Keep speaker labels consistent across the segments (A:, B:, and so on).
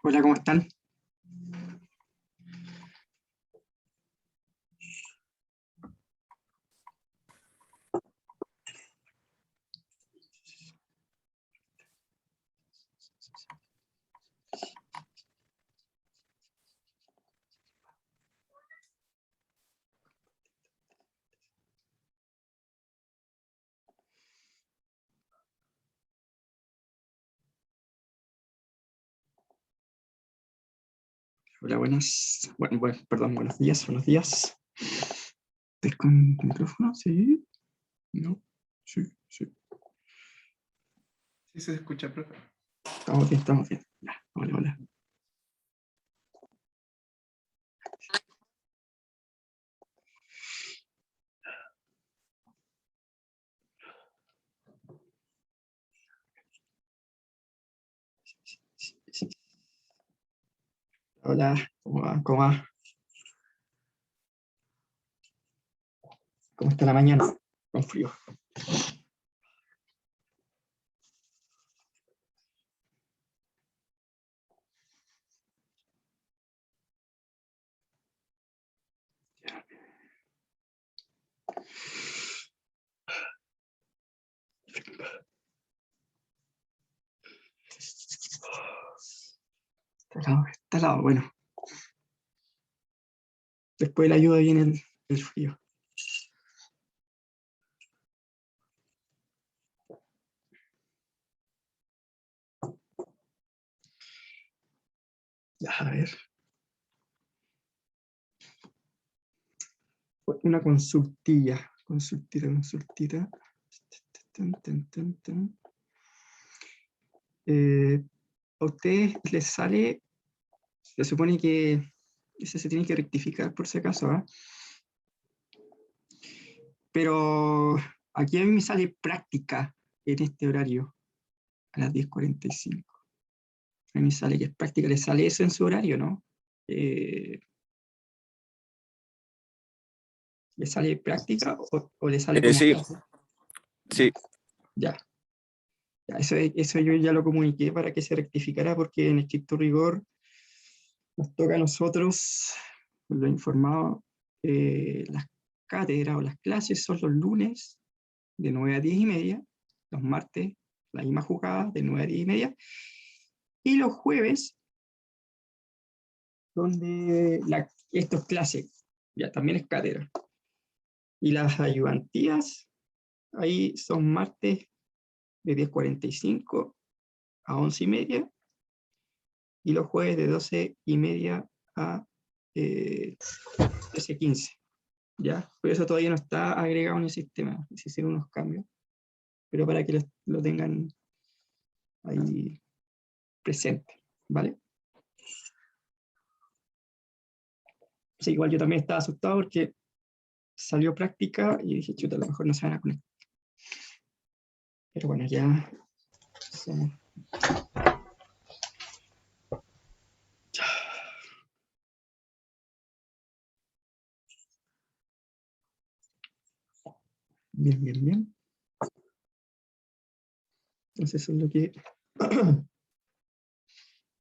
A: Hola, ¿cómo están? Hola, buenas. Bueno, perdón, buenos días, buenos días. ¿Estás con micrófono? Sí. ¿No? Sí, sí.
B: Sí se escucha, profe.
A: Estamos bien, estamos bien. Ya, hola, hola. Hola, ¿cómo va? ¿Cómo va? ¿Cómo está la mañana? Con frío. Está helado, bueno. Después de la lluvia viene el frío. Ya, a ver. Una consultilla. Consultita. A ustedes les sale, se supone que ese se tiene que rectificar por si acaso, ¿ah? Pero aquí a mí me sale práctica en este horario, a las 10:45. A mí me sale que es práctica, ¿le sale eso en su horario, no? ¿Le sale práctica o le sale como
C: Sí,
A: clase?
C: sí.
A: Ya. Ya, eso yo ya lo comuniqué para que se rectificara, porque en estricto rigor nos toca a nosotros, lo he informado, las cátedras o las clases son los lunes de 9 a 10:30, los martes la misma jugada de 9 a 10:30, y los jueves, donde esto es clase, ya también es cátedra. Y las ayudantías, ahí son martes de 10:45 a 11:30, y los jueves de 12:30 a 13:15. ¿Ya? Pero eso todavía no está agregado en el sistema, se hicieron unos cambios, pero para que lo tengan ahí presente, ¿vale? Sí, igual yo también estaba asustado porque salió práctica y dije, chuta, a lo mejor no se van a conectar. Pero bueno, ya somos... Bien, bien, bien. Entonces eso es lo que...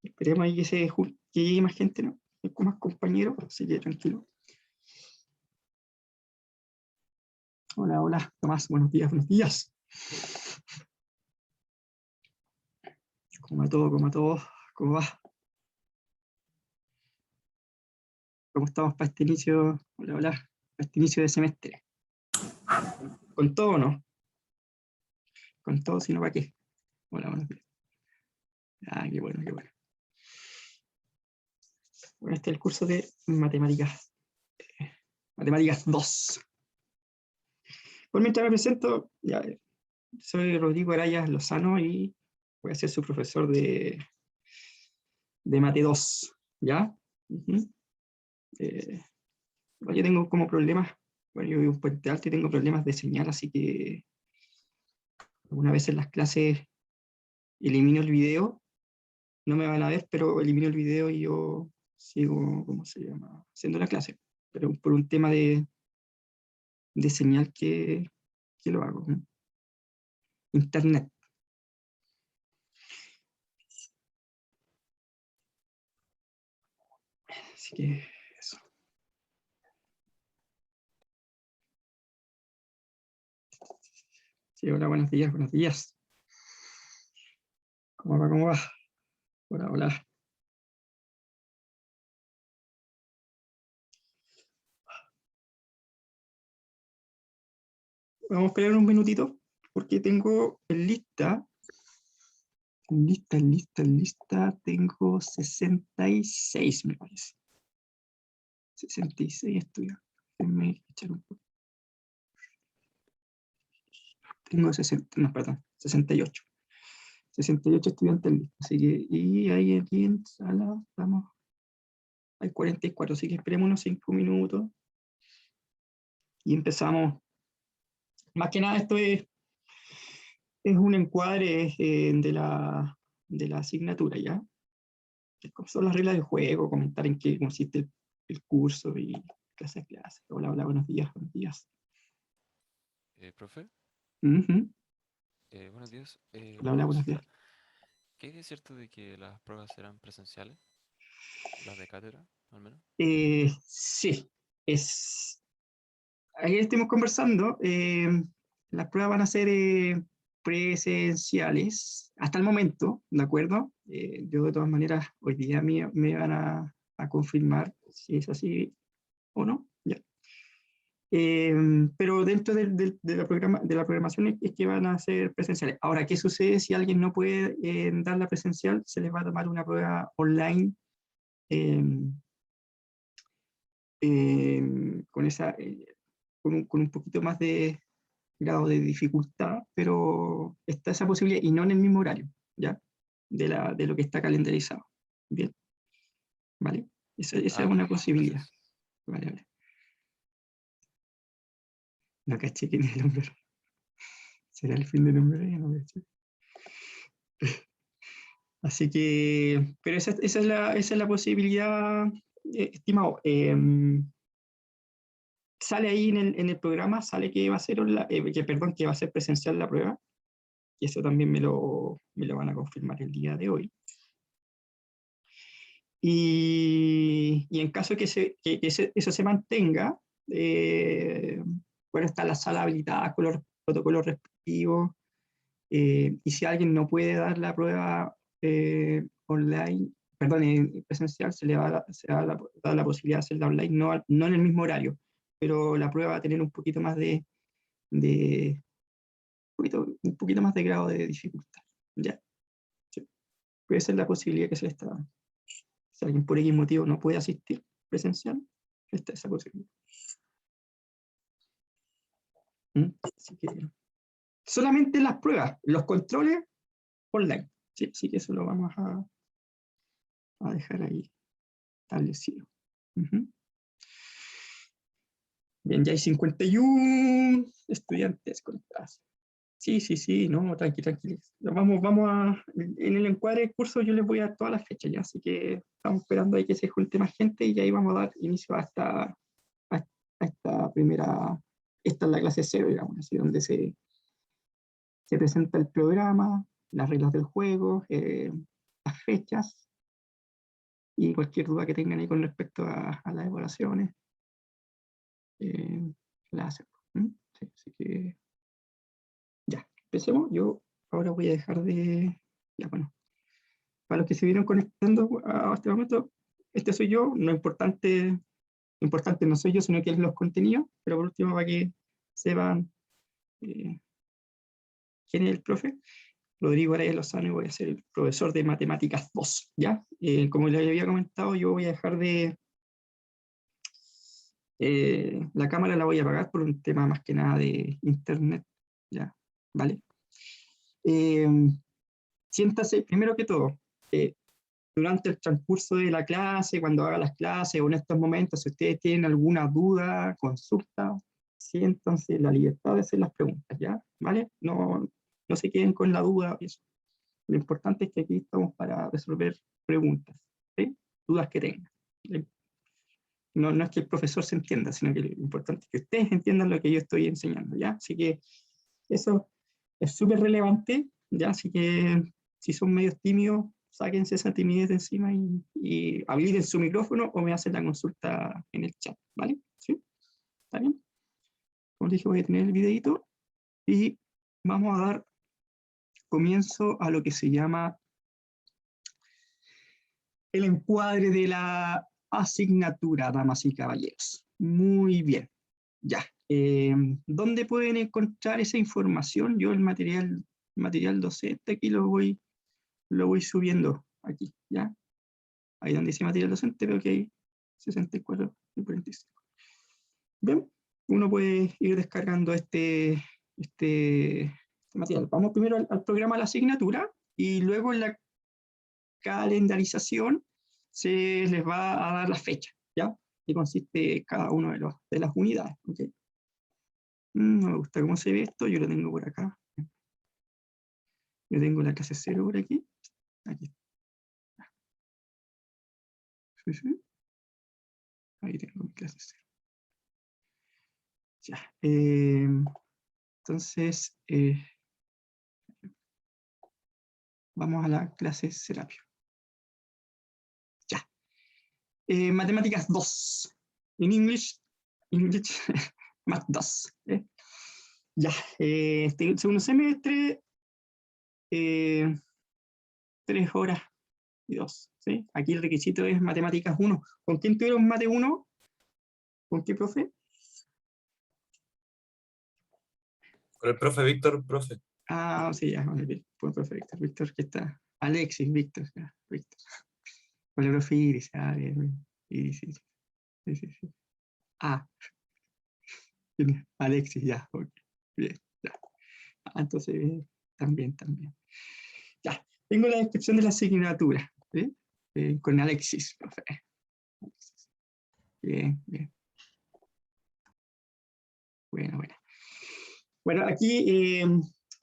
A: Esperemos ahí que llegue más gente, ¿no? Con más compañeros, así que tranquilo. Hola, hola, Tomás, buenos días, buenos días. ¿Cómo va todo? ¿Cómo va todo? ¿Cómo va? ¿Cómo estamos para este inicio? Hola, hola, para este inicio de semestre. ¿Con todo o no? ¿Con todo, si no, para qué? Hola, buenos días. Ah, qué bueno, qué bueno. Bueno, este es el curso de matemáticas. Matemáticas 2. Por mientras me presento, ya, soy Rodrigo Arayas Lozano y voy a ser su profesor de Mate 2, ¿ya? Uh-huh. Yo tengo como problemas, bueno, yo vivo en Puente Alto y tengo problemas de señal, así que alguna vez en las clases elimino el video, no me van a ver, pero elimino el video y yo sigo, ¿cómo se llama? Haciendo la clase, pero por un tema de señal que lo hago. ¿No? Internet. Así que eso. Sí, hola, buenos días, buenos días. ¿Cómo va, cómo va? Hola, hola. Vamos a esperar un minutito porque tengo en lista, tengo 66, me parece. 66 estudiantes. Déjenme echar un poco. Tengo 60, no, perdón, 68. 68 estudiantes en lista. Así que, y ahí aquí en sala estamos, hay 44, así que esperemos unos 5 minutos y empezamos. Más que nada esto es un encuadre de la asignatura, ¿ya? Cómo son las reglas del juego, comentar en qué consiste el curso y clase a clase. Hola, hola, buenos días, buenos días.
B: Profe,
A: Ujú.
B: buenos días.
A: Hola,
B: Una
A: hola, buenos días.
B: consulta. ¿Qué hay de cierto de que las pruebas serán presenciales? Las de cátedra, al menos.
A: Sí, es, ayer estuvimos conversando, las pruebas van a ser presenciales hasta el momento, ¿de acuerdo? Yo de todas maneras hoy día me van a confirmar si es así o no. Ya. Eh, pero dentro de la programación es que van a ser presenciales. Ahora, ¿qué sucede si alguien no puede dar la presencial? Se les va a tomar una prueba online eh, con con un poquito más de grado de dificultad, pero está esa posibilidad y no en el mismo horario, ¿ya? De lo que está calendarizado. Bien, ¿vale? Esa
B: Ah,
A: es una
B: perfecto,
A: posibilidad.
B: gracias.
A: Vale, vale. No caché quién es el hombre. ¿Será el fin del hombre? No caché. Así que, pero esa es la posibilidad, estimado. Sale ahí en el programa, sale que va a ser, perdón, que va a ser presencial la prueba, y eso también me lo van a confirmar el día de hoy. Y en caso de que eso se mantenga, bueno, está la sala habilitada con los protocolos respectivos, y si alguien no puede dar la prueba online, perdón, en presencial, se va a dar la posibilidad de hacerla online, no en el mismo horario, pero la prueba va a tener un poquito más de un poquito más de grado de dificultad. ¿Ya? Sí. Puede ser la posibilidad que se le está dando. Si alguien por X motivo no puede asistir presencial, está esa posibilidad. ¿Mm? Así que solamente las pruebas, los controles online. Sí, así que eso lo vamos a dejar ahí establecido. Ujú. Bien, ya hay 51 estudiantes conectados. Sí, sí, sí, no, tranqui, tranqui. Vamos en el encuadre del curso yo les voy a dar todas las fechas ya, así que estamos esperando ahí que se junte más gente y ahí vamos a dar inicio a esta primera, esta es la clase cero, digamos, así donde se presenta el programa, las reglas del juego, las fechas y cualquier duda que tengan ahí con respecto a las evaluaciones, la hacemos. ¿Mm? Sí, así que ya, empecemos. Yo ahora voy a dejar de, ya bueno, para los que se vieron conectando a este momento, este soy yo, no es importante Lo importante no soy yo, sino que es los contenidos, pero por último, para que sepan quién es el profe. Rodrigo Araya Lozano, y voy a ser el profesor de Matemáticas 2, ¿ya? Como les había comentado, yo voy a dejar de... la cámara la voy a apagar por un tema más que nada de internet, ¿ya? ¿Vale? Siéntase, primero que todo, durante el transcurso de la clase, cuando haga las clases o en estos momentos, si ustedes tienen alguna duda, consulta, siéntanse la libertad de hacer las preguntas, ¿ya? ¿Vale? No se queden con la duda. Eso. Lo importante es que aquí estamos para resolver preguntas, ¿sí? Dudas que tengan. ¿Sí? No es que el profesor se entienda, sino que lo importante es que ustedes entiendan lo que yo estoy enseñando, ¿ya? Así que eso es súper relevante, ¿ya? Así que si son medios tímidos, sáquense esa timidez de encima y habiliten su micrófono o me hacen la consulta en el chat, ¿vale? ¿Sí? ¿Está bien? Como dije, voy a tener el videito y vamos a dar comienzo a lo que se llama el encuadre de la asignatura, damas y caballeros. Muy bien, ya. ¿Dónde pueden encontrar esa información? Yo el material docente aquí lo voy subiendo aquí, ¿ya? Ahí donde dice material docente veo que hay 64 y 45. Bien, uno puede ir descargando este material. Vamos primero al programa de la asignatura y luego en la calendarización se les va a dar la fecha, ¿ya? Que consiste cada uno de las unidades, ¿ok? No me gusta cómo se ve esto, yo lo tengo por acá. Yo tengo la clase 0 por aquí. Aquí. Sí, sí. Ahí tengo mi clase 0. Ya. Entonces, vamos a la clase Serapio. Ya. Matemáticas 2. En English Math 2. Ya. Segundo semestre, 3 horas y 2. ¿Sí? Aquí el requisito es matemáticas 1. ¿Con quién tuvieron mate 1? ¿Con qué profe?
C: Con el profe Víctor, profe.
A: Ah, sí, ya, con el profe Víctor. Víctor, que está. Alexis, Víctor. Ya, Víctor. Con el profe Iris. Ah, bien. Iris, sí, sí. Ah, Alexis, ya. Okay. Bien, ya. Ah, entonces, bien. También. Ya. Tengo la descripción de la asignatura. ¿Sí? Con Alexis, profe. Bien. Bueno. Bueno, aquí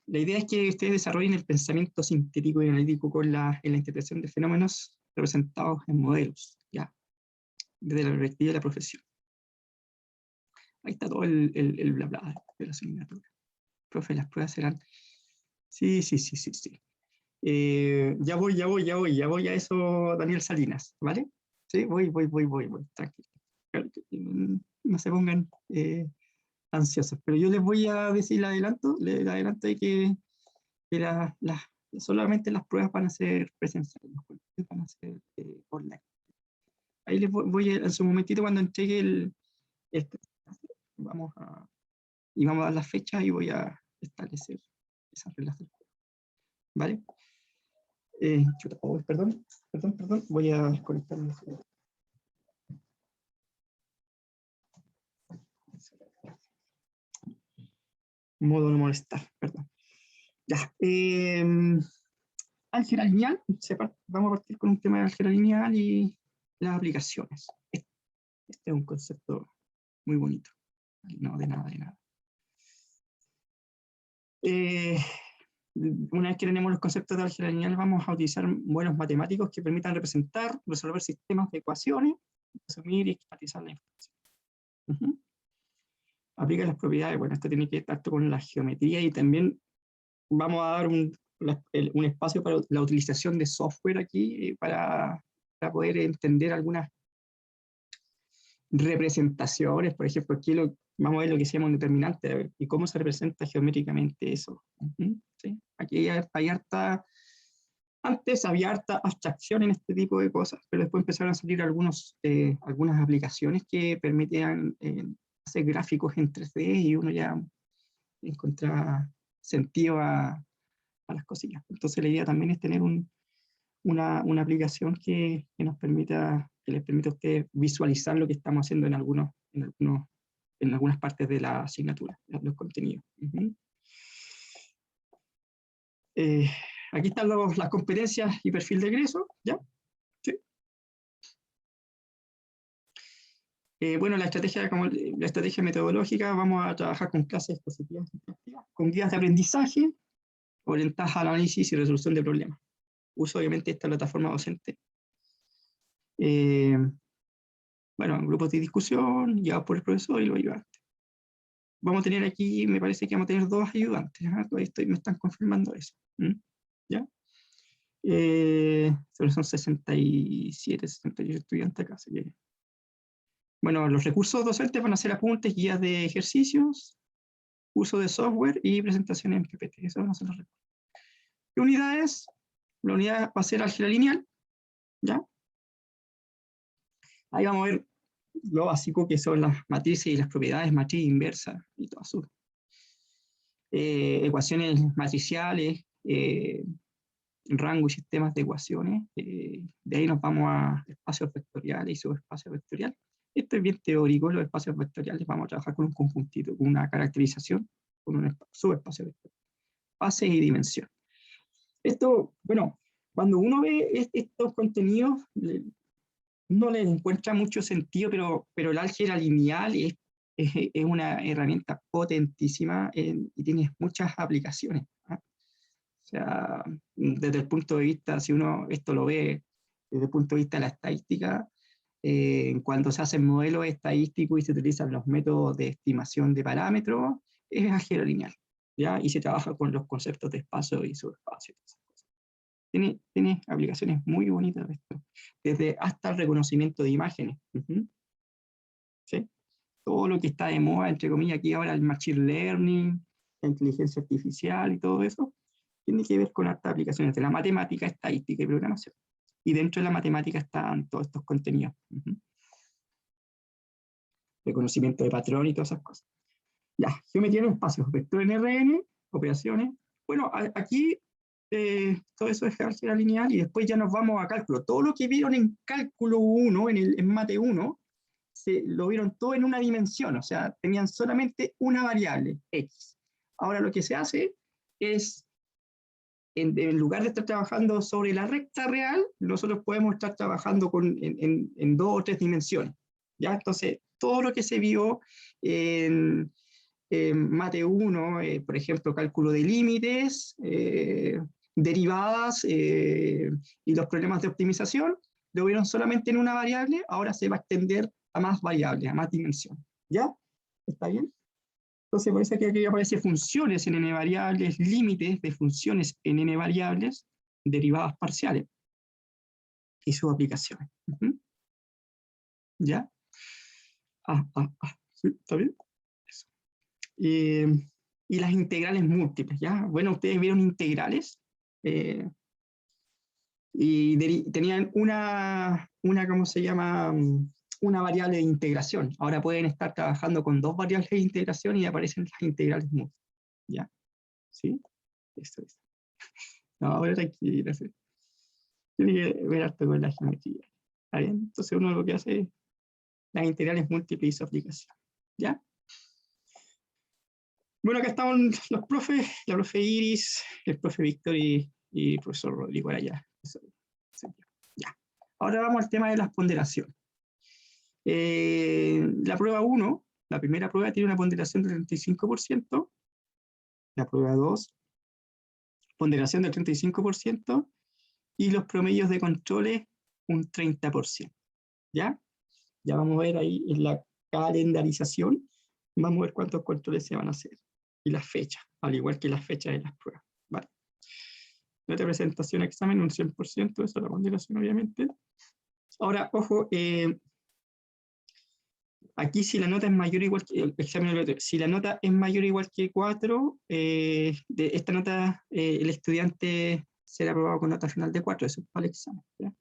A: la idea es que ustedes desarrollen el pensamiento sintético y analítico en la interpretación de fenómenos representados en modelos, ¿ya? Desde la perspectiva de la profesión. Ahí está todo el bla bla de la asignatura. Profe, las pruebas serán... Sí. Ya voy a eso, Daniel Salinas, ¿vale? Sí, voy, tranquilo. No se pongan ansiosos, pero yo les voy a decir, les adelanto de que solamente las pruebas van a ser presenciales, los colegios van a ser online. Ahí les voy en su momentito cuando entregue el vamos a dar las fechas y voy a establecer esas reglas del juego. ¿Vale? Perdón, voy a desconectarme. Modo no molestar, perdón. Ya. Álgebra lineal, vamos a partir con un tema de álgebra lineal y las aplicaciones. Este es un concepto muy bonito. No, de nada. Una vez que tenemos los conceptos de álgebra lineal, vamos a utilizar modelos matemáticos que permitan resolver sistemas de ecuaciones, resumir y esquematizar la información. Aplica las propiedades, bueno, esto tiene que estar con la geometría y también vamos a dar un espacio para la utilización de software aquí para poder entender algunas representaciones. Por ejemplo, aquí vamos a ver lo que se llama un determinante y cómo se representa geométricamente eso. ¿Sí? Aquí hay harta Antes había harta abstracción en este tipo de cosas, pero después empezaron a salir algunas aplicaciones que permitían hacer gráficos en 3D y uno ya encontraba sentido a las cosillas. Entonces la idea también es tener una aplicación que les permita a ustedes visualizar lo que estamos haciendo en algunas partes de la asignatura, los contenidos. Aquí están las competencias y perfil de egreso, ¿ya? Sí. Bueno, la estrategia metodológica, vamos a trabajar con clases expositivas, con guías de aprendizaje, orientadas al análisis y resolución de problemas. Uso obviamente esta plataforma docente. Bueno, grupos de discusión, guiados por el profesor y los ayudantes. Vamos a tener aquí, me parece que vamos a tener 2 ayudantes, ¿eh? Me están confirmando eso. ¿Ya? Son 67, 68 estudiantes acá. Así que... Bueno, los recursos docentes van a ser apuntes, guías de ejercicios, uso de software y presentaciones en PPT. Esos van a ser los recursos. ¿Qué unidades? La unidad va a ser álgebra lineal, ¿ya? Ahí vamos a ver lo básico que son las matrices y las propiedades, matriz inversa y todas sus ecuaciones matriciales, rango y sistemas de ecuaciones. De ahí nos vamos a espacios vectoriales y subespacios vectoriales. Esto es bien teórico, los espacios vectoriales vamos a trabajar con un conjuntito, con una caracterización, con un subespacio vectorial. Fase y dimensión. Esto, bueno, cuando uno ve estos contenidos, no le encuentra mucho sentido, pero el álgebra lineal es una herramienta potentísima y tiene muchas aplicaciones. ¿Ah? O sea, desde el punto de vista, si uno esto lo ve desde el punto de vista de la estadística, cuando se hacen modelos estadísticos y se utilizan los métodos de estimación de parámetros, es álgebra lineal, ¿ya? Y se trabaja con los conceptos de espacio y subespacio. Tiene aplicaciones muy bonitas esto, desde hasta el reconocimiento de imágenes. ¿Sí? Todo lo que está de moda, entre comillas, aquí ahora el machine learning, la inteligencia artificial y todo eso, tiene que ver con hartas aplicaciones de la matemática, estadística y programación. Y dentro de la matemática están todos estos contenidos. Reconocimiento de patrón y todas esas cosas. Ya, geometría en espacios, vector en RN, operaciones. Bueno, aquí todo eso es álgebra lineal y después ya nos vamos a cálculo. Todo lo que vieron en cálculo 1, en mate 1, lo vieron todo en una dimensión, o sea, tenían solamente una variable, x. Ahora lo que se hace es, en lugar de estar trabajando sobre la recta real, nosotros podemos estar trabajando en 2 o 3 dimensiones. ¿Ya? Entonces, todo lo que se vio en mate 1, por ejemplo, cálculo de límites, derivadas y los problemas de optimización, lo vieron solamente en una variable, ahora se va a extender a más variables, a más dimensiones. ¿Ya? ¿Está bien? Entonces, por eso que aquí aparece funciones en n variables, límites de funciones en n variables, derivadas parciales y sus aplicaciones. ¿Ya? ¿Sí? ¿Está bien? Eso. Y las integrales múltiples, ¿ya? Bueno, ustedes vieron integrales y tenían una, ¿cómo se llama? Una variable de integración. Ahora pueden estar trabajando con 2 variables de integración y aparecen las integrales múltiples, ¿ya? ¿Sí? Eso es. No, ahora tranquila, ¿sí? Tiene que ver harto con la geometría. ¿Está bien? Entonces uno lo que hace es las integrales múltiples y su aplicación, ¿ya? Bueno, acá están los profes, la profe Iris, el profe Víctor y el profesor Rodrigo allá. Ya. Ahora vamos al tema de las ponderaciones. La prueba 1, la primera prueba tiene una ponderación del 35%, la prueba 2, ponderación del 35%, y los promedios de controles un 30%. ¿Ya? Ya vamos a ver ahí en la calendarización, vamos a ver cuántos controles se van a hacer y las fechas, al igual que las fechas de las pruebas. ¿Vale? Nota de presentación a examen un 100%, eso es la ponderación obviamente. Ahora, ojo, aquí si la nota es mayor o igual que el examen, si la nota es mayor o igual que 4, de esta nota el estudiante ser aprobado con nota final de 4, eso es para el examen. ¿Ya?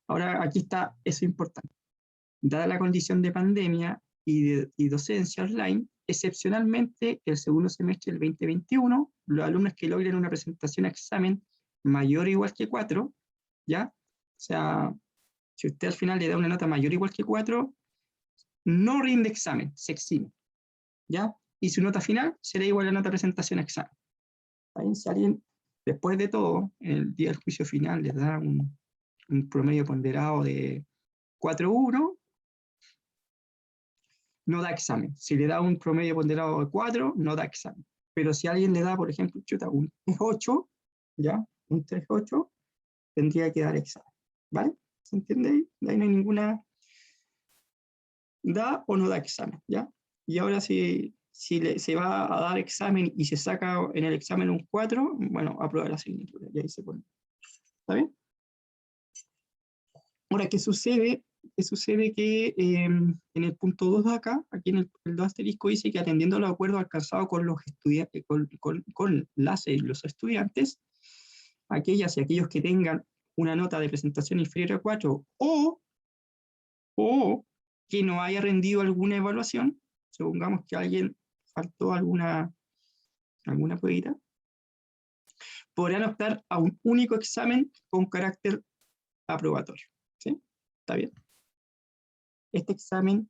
A: Ahora, aquí está eso importante. Dada la condición de pandemia y docencia online, excepcionalmente el segundo semestre del 2021, los alumnos que logren una presentación a examen mayor o igual que 4, ¿ya? O sea, si usted al final le da una nota mayor o igual que 4, no rinde examen, se exime, ¿ya? Y su nota final será igual a la nota de presentación a examen. ¿Está? Si alguien, después de todo, en el día del juicio final, les da un promedio ponderado de 4.1, no da examen. Si le da un promedio ponderado de 4, no da examen. Pero si alguien le da, por ejemplo, un 3.8, ¿ya? Un 3.8, tendría que dar examen. ¿Vale? ¿Se entiende ahí? De ahí no hay ninguna... Da o no da examen, ¿ya? Y ahora si se va a dar examen y se saca en el examen un 4, bueno, aprueba la asignatura. Y ahí se pone. ¿Está bien? Ahora, ¿qué sucede? Que en el punto 2 de acá, aquí en el 2 asterisco, dice que atendiendo a los acuerdos alcanzados con los estudiantes, con los estudiantes, aquellas y aquellos que tengan una nota de presentación inferior a 4 o que no haya rendido alguna evaluación, supongamos que alguien faltó alguna pruebita, podrán optar a un único examen con carácter aprobatorio. ¿Sí? ¿Está bien? Este examen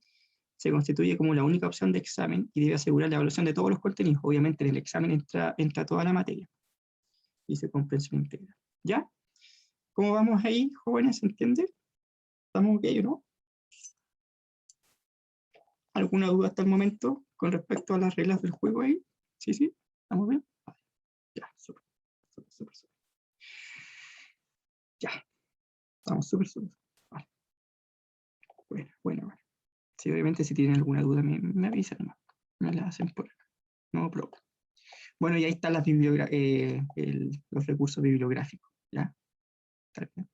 A: se constituye como la única opción de examen y debe asegurar la evaluación de todos los contenidos. Obviamente en el examen entra toda la materia. Dice comprensión integral. ¿Ya? ¿Cómo vamos ahí, jóvenes? ¿Se entiende? ¿Estamos ok o no? ¿Alguna duda hasta el momento con respecto a las reglas del juego ahí? ¿Sí, sí? ¿Estamos bien? Vale. Ya, súper. Ya. Estamos súper. Vale. Bueno. Sí, obviamente si tienen alguna duda me avisan, ¿no? Me la hacen por acá. No problema. Bueno, y ahí están los recursos bibliográficos, ¿ya? ¿Está bien?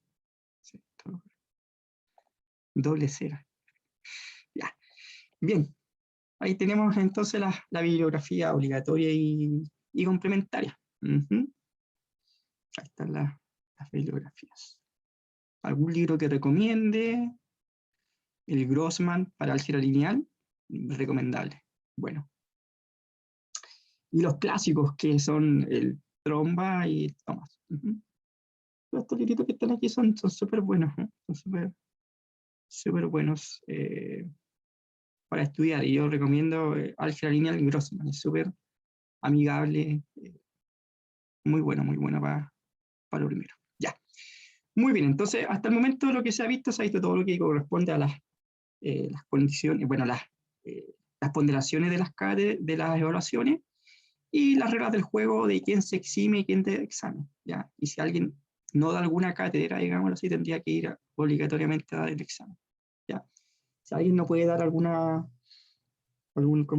A: Sí, todo. Doble cera. Ya. Bien. Ahí tenemos entonces la bibliografía obligatoria y complementaria. Ahí están las bibliografías. ¿Algún libro que recomiende? El Grossman para álgebra lineal, recomendable. Bueno. Y los clásicos que son el Tromba y Thomas. Todos estos libritos que están aquí son súper buenos, ¿eh? Son súper buenos para estudiar. Y yo recomiendo álgebra lineal y Grossman. Es súper amigable, muy bueno para lo primero. Ya. Muy bien, entonces hasta el momento lo que se ha visto todo lo que corresponde a las condiciones, bueno, las ponderaciones de las evaluaciones y las reglas del juego de quién se exime y quién te examen, ¿ya? Y si alguien no da alguna cátedra, digámoslo así, tendría que ir obligatoriamente a dar el examen, ¿ya? Si alguien no puede dar ¿cómo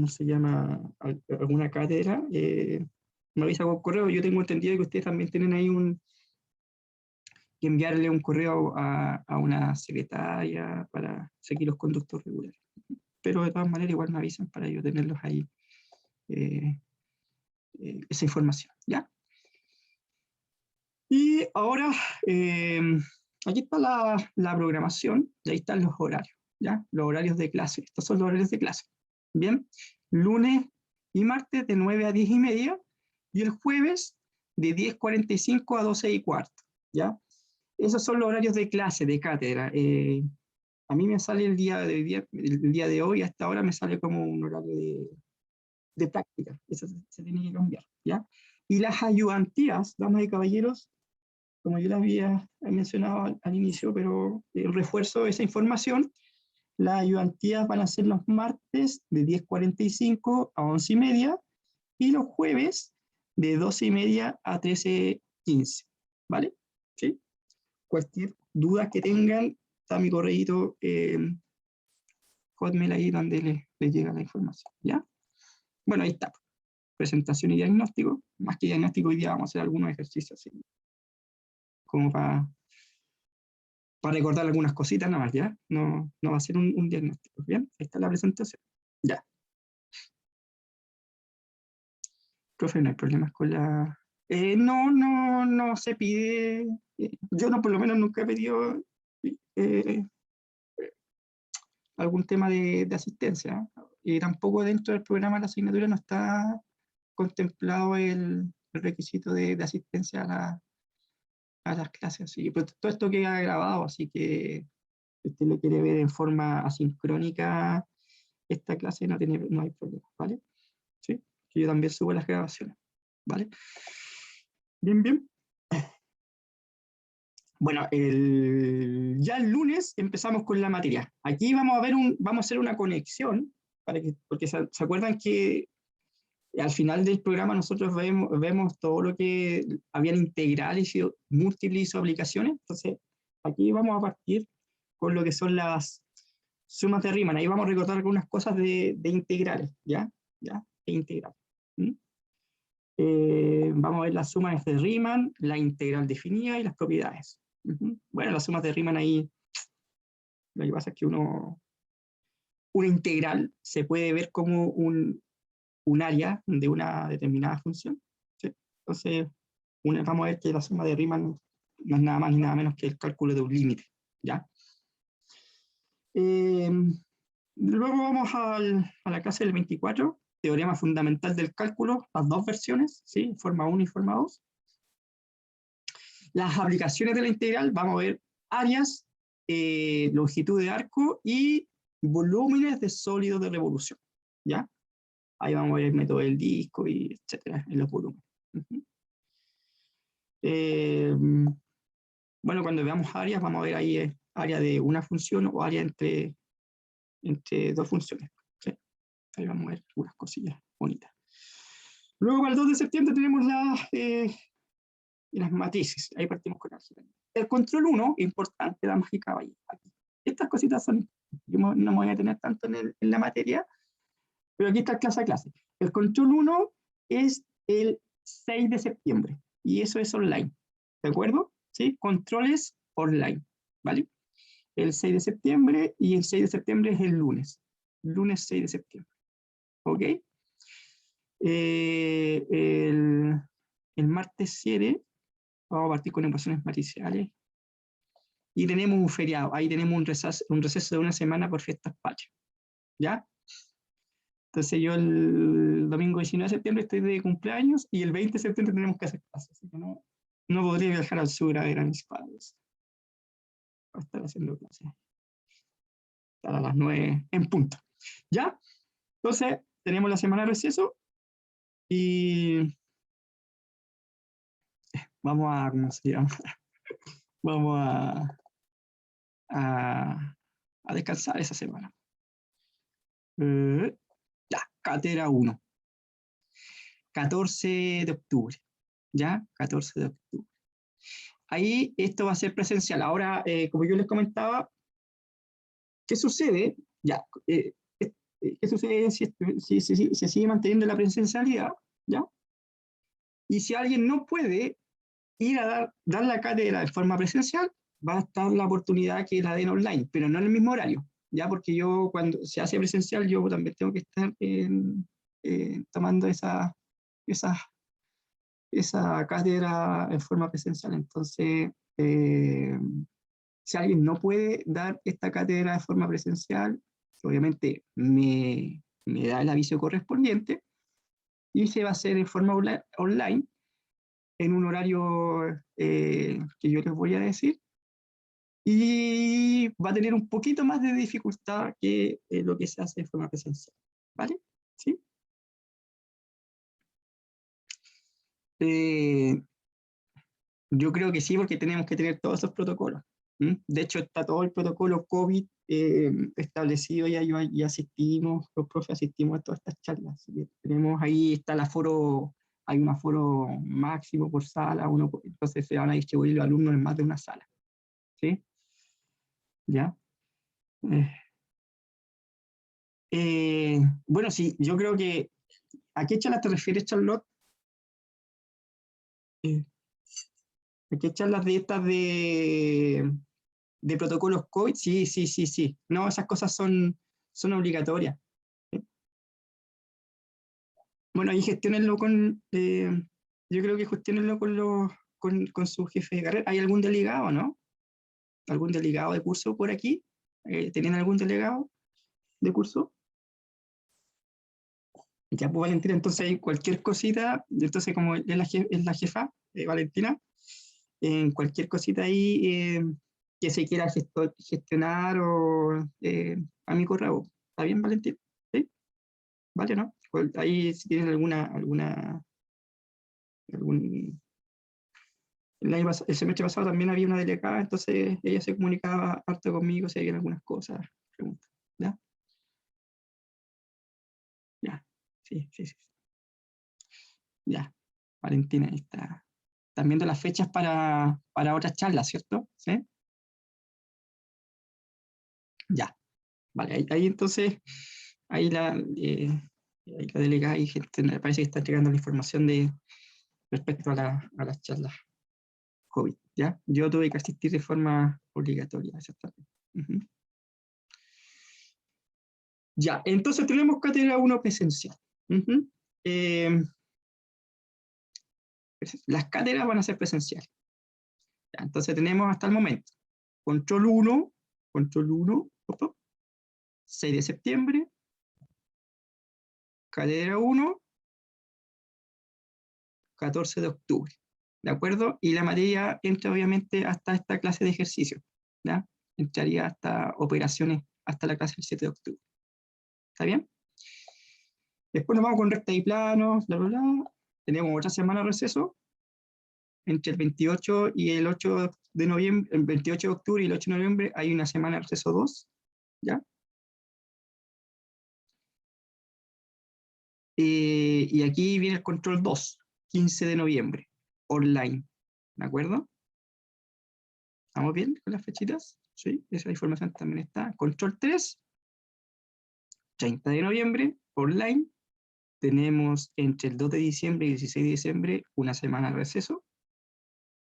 A: se llama? Alguna cátedra, me avisa con correo. Yo tengo entendido que ustedes también tienen ahí que enviarle un correo a una secretaria para seguir los conductos regulares. Pero de todas maneras igual me avisan para yo tenerlos ahí, esa información, ¿ya? Y ahora, aquí está la programación, y ahí están los horarios, ¿ya? Los horarios de clase. Estos son los horarios de clase. Bien, lunes y martes de 9 a 10:30, y el jueves de 10:45 a 12:15, ¿ya? Esos son los horarios de clase, de cátedra. A mí me sale el día de hoy, hasta ahora me sale como un horario de práctica. Eso se tiene que cambiar, ¿ya? Y las ayudantías, damas y caballeros, como yo las había mencionado al inicio, pero refuerzo esa información, las ayudantías van a ser los martes de 10:45 a 11:30 y los jueves de 12:30 a 13:15, ¿vale? ¿Sí? Cualquier duda que tengan, está mi correíto Hotmail ahí donde les llega la información, ¿ya? Bueno, ahí está. Presentación y diagnóstico. Más que diagnóstico, hoy día vamos a hacer algunos ejercicios así, como para recordar algunas cositas nada más, ¿ya? No va a ser un diagnóstico, ¿bien? Ahí está la presentación. Ya. Profe, no hay problemas con la No se pide, yo no, por lo menos nunca he pedido eh, algún tema de asistencia. Y tampoco dentro del programa de la asignatura no está contemplado el requisito de asistencia a las clases. Así que, pues, todo esto queda grabado, así que si usted lo quiere ver en forma asincrónica, esta clase no hay problema, ¿vale? ¿Sí? Que yo también subo las grabaciones, ¿vale? Bien, bien. Bueno, ya el lunes empezamos con la materia. Aquí vamos a hacer una conexión, porque se acuerdan que al final del programa nosotros vemos todo lo que habían integrales y múltiples y sus aplicaciones. Entonces, aquí vamos a partir con lo que son las sumas de Riemann. Ahí vamos a recordar algunas cosas de integrales, ¿ya? ¿Ya? De integrales. Vamos a ver las sumas de Riemann, la integral definida y las propiedades. Bueno, las sumas de Riemann ahí, lo que pasa es que una integral se puede ver como un área de una determinada función, ¿sí? Entonces, vamos a ver que la suma de Riemann no es nada más ni nada menos que el cálculo de un límite, ¿ya? Luego vamos a la clase del 24, teorema fundamental del cálculo, las dos versiones, ¿sí? Forma 1 y forma 2. Las aplicaciones de la integral, vamos a ver áreas, longitud de arco y volúmenes de sólidos de revolución, ¿ya? Ahí vamos a ver el método del disco y etcétera, en los volúmenes. Bueno, cuando veamos áreas, vamos a ver ahí área de una función o área entre dos funciones, ¿sí? Ahí vamos a ver unas cosillas bonitas. Luego, para el 2 de septiembre, tenemos las matrices. Ahí partimos con álgebra. El control 1, importante, damas y caballeros. Aquí. Estas cositas son, yo no me voy a tener tanto en la materia, pero aquí está clase a clase. El control 1 es el 6 de septiembre y eso es online. ¿De acuerdo? ¿Sí? Controles online. ¿Vale? El 6 de septiembre y el 6 de septiembre es el lunes. Lunes 6 de septiembre. ¿Ok? El martes 7 vamos a partir con ecuaciones matriciales y tenemos un feriado. Ahí tenemos un receso de una semana por fiestas patrias. ¿Ya? Entonces yo el domingo 19 de septiembre estoy de cumpleaños y el 20 de septiembre tenemos que hacer clases. Así que no podría viajar al sur a ver a mis padres. Voy a estar haciendo clases. A las 9 en punto. ¿Ya? Entonces tenemos la semana de receso y vamos a, ¿cómo se llama? Vamos a descansar esa semana. Ya, cátedra 1. 14 de octubre. ¿Ya? 14 de octubre. Ahí esto va a ser presencial. Ahora, como yo les comentaba, ¿qué sucede? Ya, ¿qué sucede si se sigue manteniendo la presencialidad? ¿Ya? Y si alguien no puede ir a dar la cátedra de forma presencial, va a estar la oportunidad que la den online, pero no en el mismo horario, ¿ya? Porque yo cuando se hace presencial, yo también tengo que estar tomando esa cátedra en forma presencial. Entonces, si alguien no puede dar esta cátedra de forma presencial, obviamente me da el aviso correspondiente y se va a hacer en forma online en un horario que yo les voy a decir y va a tener un poquito más de dificultad que lo que se hace de forma presencial. ¿Vale? ¿Sí? Yo creo que sí, porque tenemos que tener todos esos protocolos. De hecho, está todo el protocolo COVID establecido, ya asistimos, los profes asistimos a todas estas charlas. Así que tenemos ahí, está el aforo, hay un aforo máximo por sala, entonces se van a distribuir los alumnos en más de una sala. ¿Sí? ¿Ya? Bueno, sí, yo creo que, ¿a qué charlas te refieres, Charlotte? ¿A qué charlas de estas de protocolos COVID? Sí. No, esas cosas son obligatorias. Bueno, ahí gestionenlo con yo creo que cuestionenlo con su jefe de carrera. ¿Hay algún delegado, no? ¿Algún delegado de curso por aquí? ¿Tienen algún delegado de curso? Ya, pues Valentina, entonces hay cualquier cosita, entonces como es la jefa, Valentina, en cualquier cosita ahí que se quiera gestionar o a mi correo. ¿Está bien, Valentina? ¿Sí? ¿Vale, no? Ahí si tienen algún... El semestre pasado también había una delegada, entonces ella se comunicaba harto conmigo si había algunas cosas, preguntas. ¿Ya? Ya. Sí, sí, sí. Ya. Valentina, ahí está. Están viendo las fechas para otras charlas, ¿cierto? ¿Sí? Ya. Vale, ahí entonces, ahí ahí la delegada y gente, me parece que está entregando la información respecto a las charlas COVID, ¿ya? Yo tuve que asistir de forma obligatoria, exactamente. Ujú. Ya, entonces tenemos cátedra 1 presencial. Ujú. Las cátedras van a ser presenciales. Ya, entonces tenemos hasta el momento control 1, 6 de septiembre, cátedra 1, 14 de octubre. ¿De acuerdo? Y la materia entra obviamente hasta esta clase de ejercicio. ¿Ya? Entraría hasta operaciones hasta la clase del 7 de octubre. ¿Está bien? Después nos vamos con recta y planos, bla, bla, bla. Tenemos otra semana de receso entre el 28 y el 8 de noviembre, el 28 de octubre y el 8 de noviembre hay una semana de receso 2, ¿ya? Y aquí viene el control 2, 15 de noviembre, online, ¿de acuerdo? ¿Estamos bien con las fechitas? Sí, esa información también está. Control 3, 30 de noviembre, online. Tenemos entre el 2 de diciembre y el 16 de diciembre una semana de receso.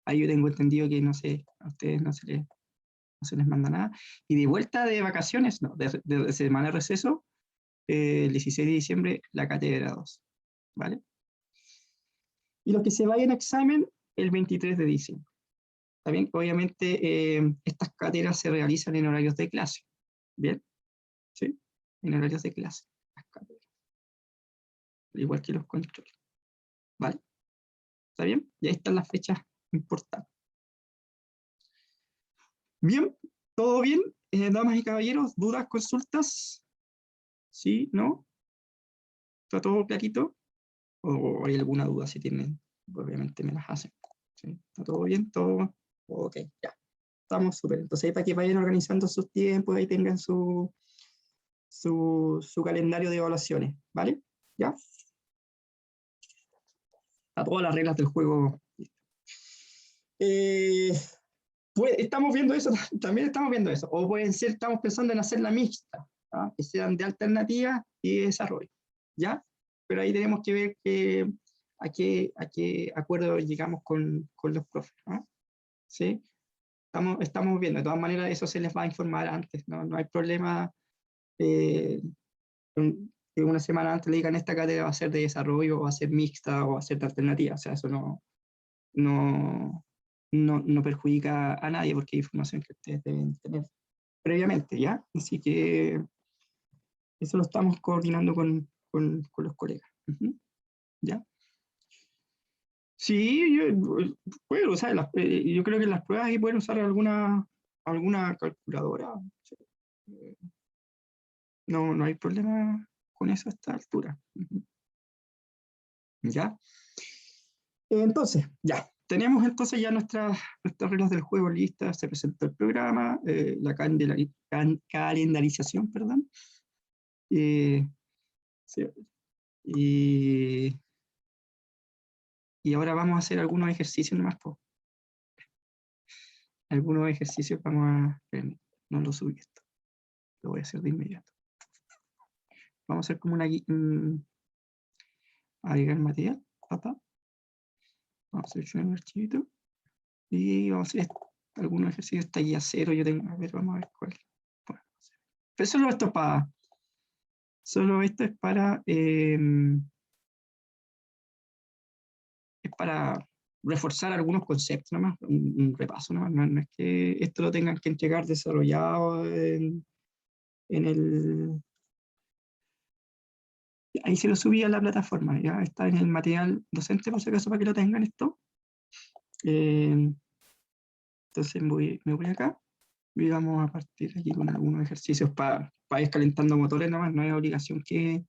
A: Ahí yo tengo entendido que no sé, a ustedes no se les manda nada. Y de vuelta de vacaciones, no, de semana de receso, el 16 de diciembre, la cátedra 2. ¿Vale? Y los que se vayan a examen, el 23 de diciembre. ¿Está bien? Obviamente, estas cátedras se realizan en horarios de clase. ¿Bien? ¿Sí? En horarios de clase, las cátedras. Al igual que los controles. ¿Vale? ¿Está bien? Y ahí están las fechas importantes. Bien, ¿todo bien? Damas y caballeros, ¿dudas, consultas? ¿Sí? ¿No? ¿Está todo clarito? ¿O hay alguna duda si tienen? Obviamente me las hacen. ¿Sí? ¿Está todo bien? ¿Todo? Ok, ya. Estamos súper. Entonces, ahí para que vayan organizando sus tiempos, ahí tengan su calendario de evaluaciones, ¿vale? ¿Ya? A todas las reglas del juego. Pues, estamos viendo eso, también estamos viendo eso. O pueden ser, estamos pensando en hacer la mixta, ¿ah? Que sean de alternativa y de desarrollo, ¿ya? Pero ahí tenemos que ver a qué acuerdo llegamos con los profes, ¿no? ¿Sí? Estamos viendo, de todas maneras eso se les va a informar antes, no hay problema que una semana antes le digan esta cátedra va a ser de desarrollo, o va a ser mixta, o va a ser de alternativa, o sea, eso no perjudica a nadie porque hay información que ustedes deben tener previamente, ¿ya? Así que eso lo estamos coordinando con los colegas. ¿Ya? Sí, pueden usar yo creo que en las pruebas ahí pueden usar alguna calculadora. Sí. No hay problema con eso a esta altura. ¿Ya? Entonces, ya. Tenemos entonces ya nuestras reglas del juego listas, se presentó el programa, la calendarización, perdón. Sí, y ahora vamos a hacer algunos ejercicios nomás. Algunos ejercicios vamos a... No lo subí esto. Lo voy a hacer de inmediato. Vamos a hacer como agregar material. Vamos a seleccionar un archivito. Y vamos a hacer algunos ejercicios. Esta guía 0 yo tengo. A ver, vamos a ver cuál. Bueno, pero solo esto es para para reforzar algunos conceptos nomás, un repaso nomás, no es que esto lo tengan que entregar desarrollado en el... Ahí se lo subí a la plataforma, ya está en el material docente, por si acaso, para que lo tengan esto. Entonces me voy acá y vamos a partir aquí con algunos ejercicios para ir calentando motores nomás, no es obligación que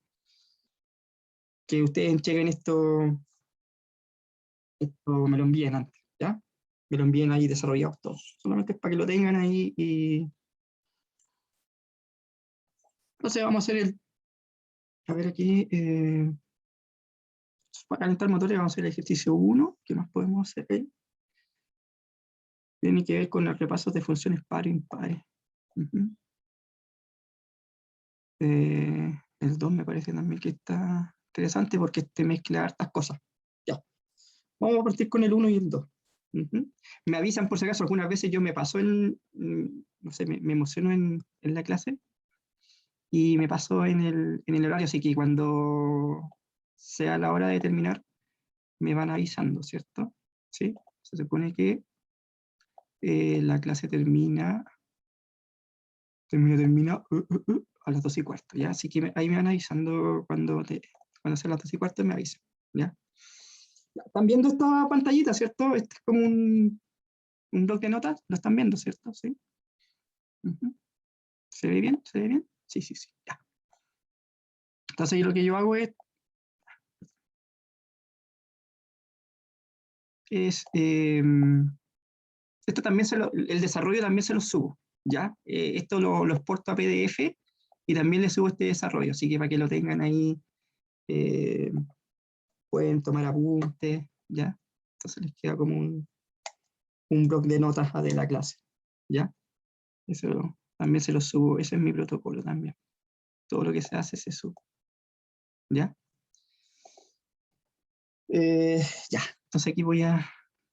A: ustedes entreguen esto me lo envíen antes, ¿ya? Me lo envíen ahí desarrollados todos. Solamente es para que lo tengan ahí y... Entonces vamos a hacer a ver aquí, para calentar motores vamos a hacer el ejercicio 1. ¿Qué más podemos hacer ahí? Tiene que ver con los repasos de funciones par e impares. El 2 me parece también que está interesante porque mezcla hartas cosas. Ya. Vamos a partir con el 1 y el 2. Me avisan por si acaso, algunas veces yo me paso no sé, me emociono en la clase y me paso en el horario, así que cuando sea la hora de terminar, me van avisando, ¿cierto? ¿Sí? Se supone que la clase termina a las 2:15, ¿ya? Así que ahí me van avisando cuando sea las 2:15 me avisan, ¿ya? ¿Están viendo esta pantallita, cierto? Este es como un bloc de notas, lo están viendo, ¿cierto? ¿Sí? ¿Se ve bien? ¿Se ve bien? Sí, sí, sí, ya. Entonces lo que yo hago es esto también el desarrollo también se lo subo, ¿ya? Esto lo exporto a PDF y también le subo este desarrollo, así que para que lo tengan ahí, pueden tomar apuntes, ¿ya? Entonces les queda como un bloc de notas de la clase, ¿ya? Eso también se lo subo, ese es mi protocolo también. Todo lo que se hace se sube, ¿ya? Ya, entonces aquí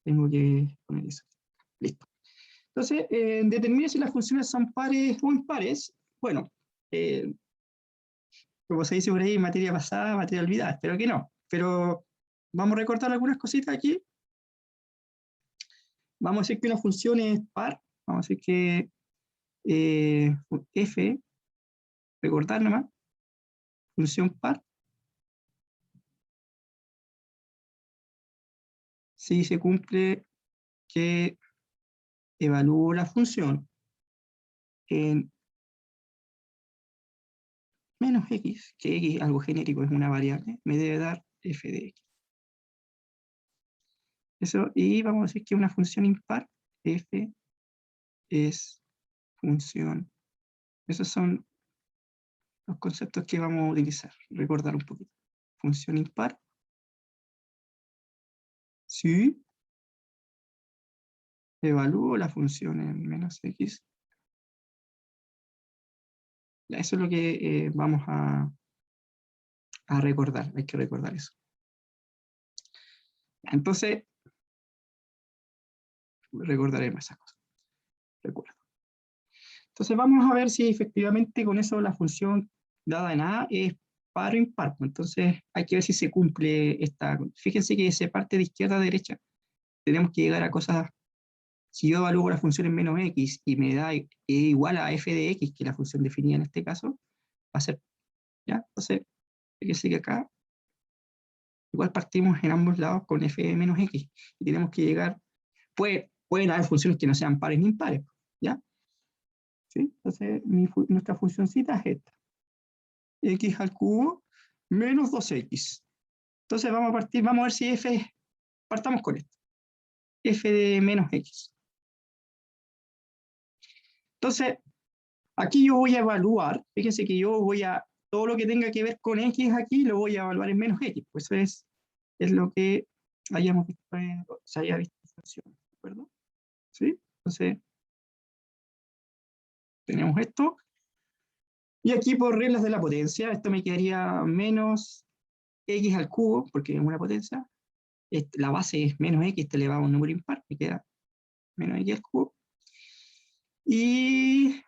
A: tengo que poner eso. Listo. Entonces, determine si las funciones son pares o impares. Bueno, como se dice por ahí, materia pasada, materia olvidada, espero que no. Pero vamos a recortar algunas cositas aquí. Vamos a decir que una función es par. Vamos a decir que f, recordar nomás, función par. Si se cumple que evalúo la función en menos x, que x, algo genérico, es una variable, me debe dar f de x. Eso, y vamos a decir que una función impar, f es función. Esos son los conceptos que vamos a utilizar, recordar un poquito. Función impar. Si evalúo la función en menos x. Eso es lo que vamos a recordar, hay que recordar eso. Entonces, recordaremos esas cosas. Recuerdo. Entonces vamos a ver si efectivamente con eso la función dada en A es par o impar. Entonces hay que ver si se cumple esta. Fíjense que se parte de izquierda a derecha. Tenemos que llegar a cosas. Si yo evalúo la función en menos x y me da igual a f de x, que la función definida en este caso, va a ser, ¿ya? Entonces, fíjense que acá igual partimos en ambos lados con f de menos x y tenemos que llegar, pueden haber funciones que no sean pares ni impares, ¿ya? ¿Sí? Entonces, nuestra funcióncita es esta. X al cubo menos 2x. Entonces vamos a partir, vamos a ver si f, partamos con esto. F de menos x. Entonces, aquí yo voy a evaluar, fíjense que yo todo lo que tenga que ver con x aquí lo voy a evaluar en menos x. Pues eso es lo que hayamos visto, se haya visto en función, ¿de acuerdo? ¿Sí? Entonces, tenemos esto. Y aquí por reglas de la potencia, esto me quedaría menos x al cubo, porque es una potencia. La base es menos x elevado a un número impar, me queda menos x al cubo. Y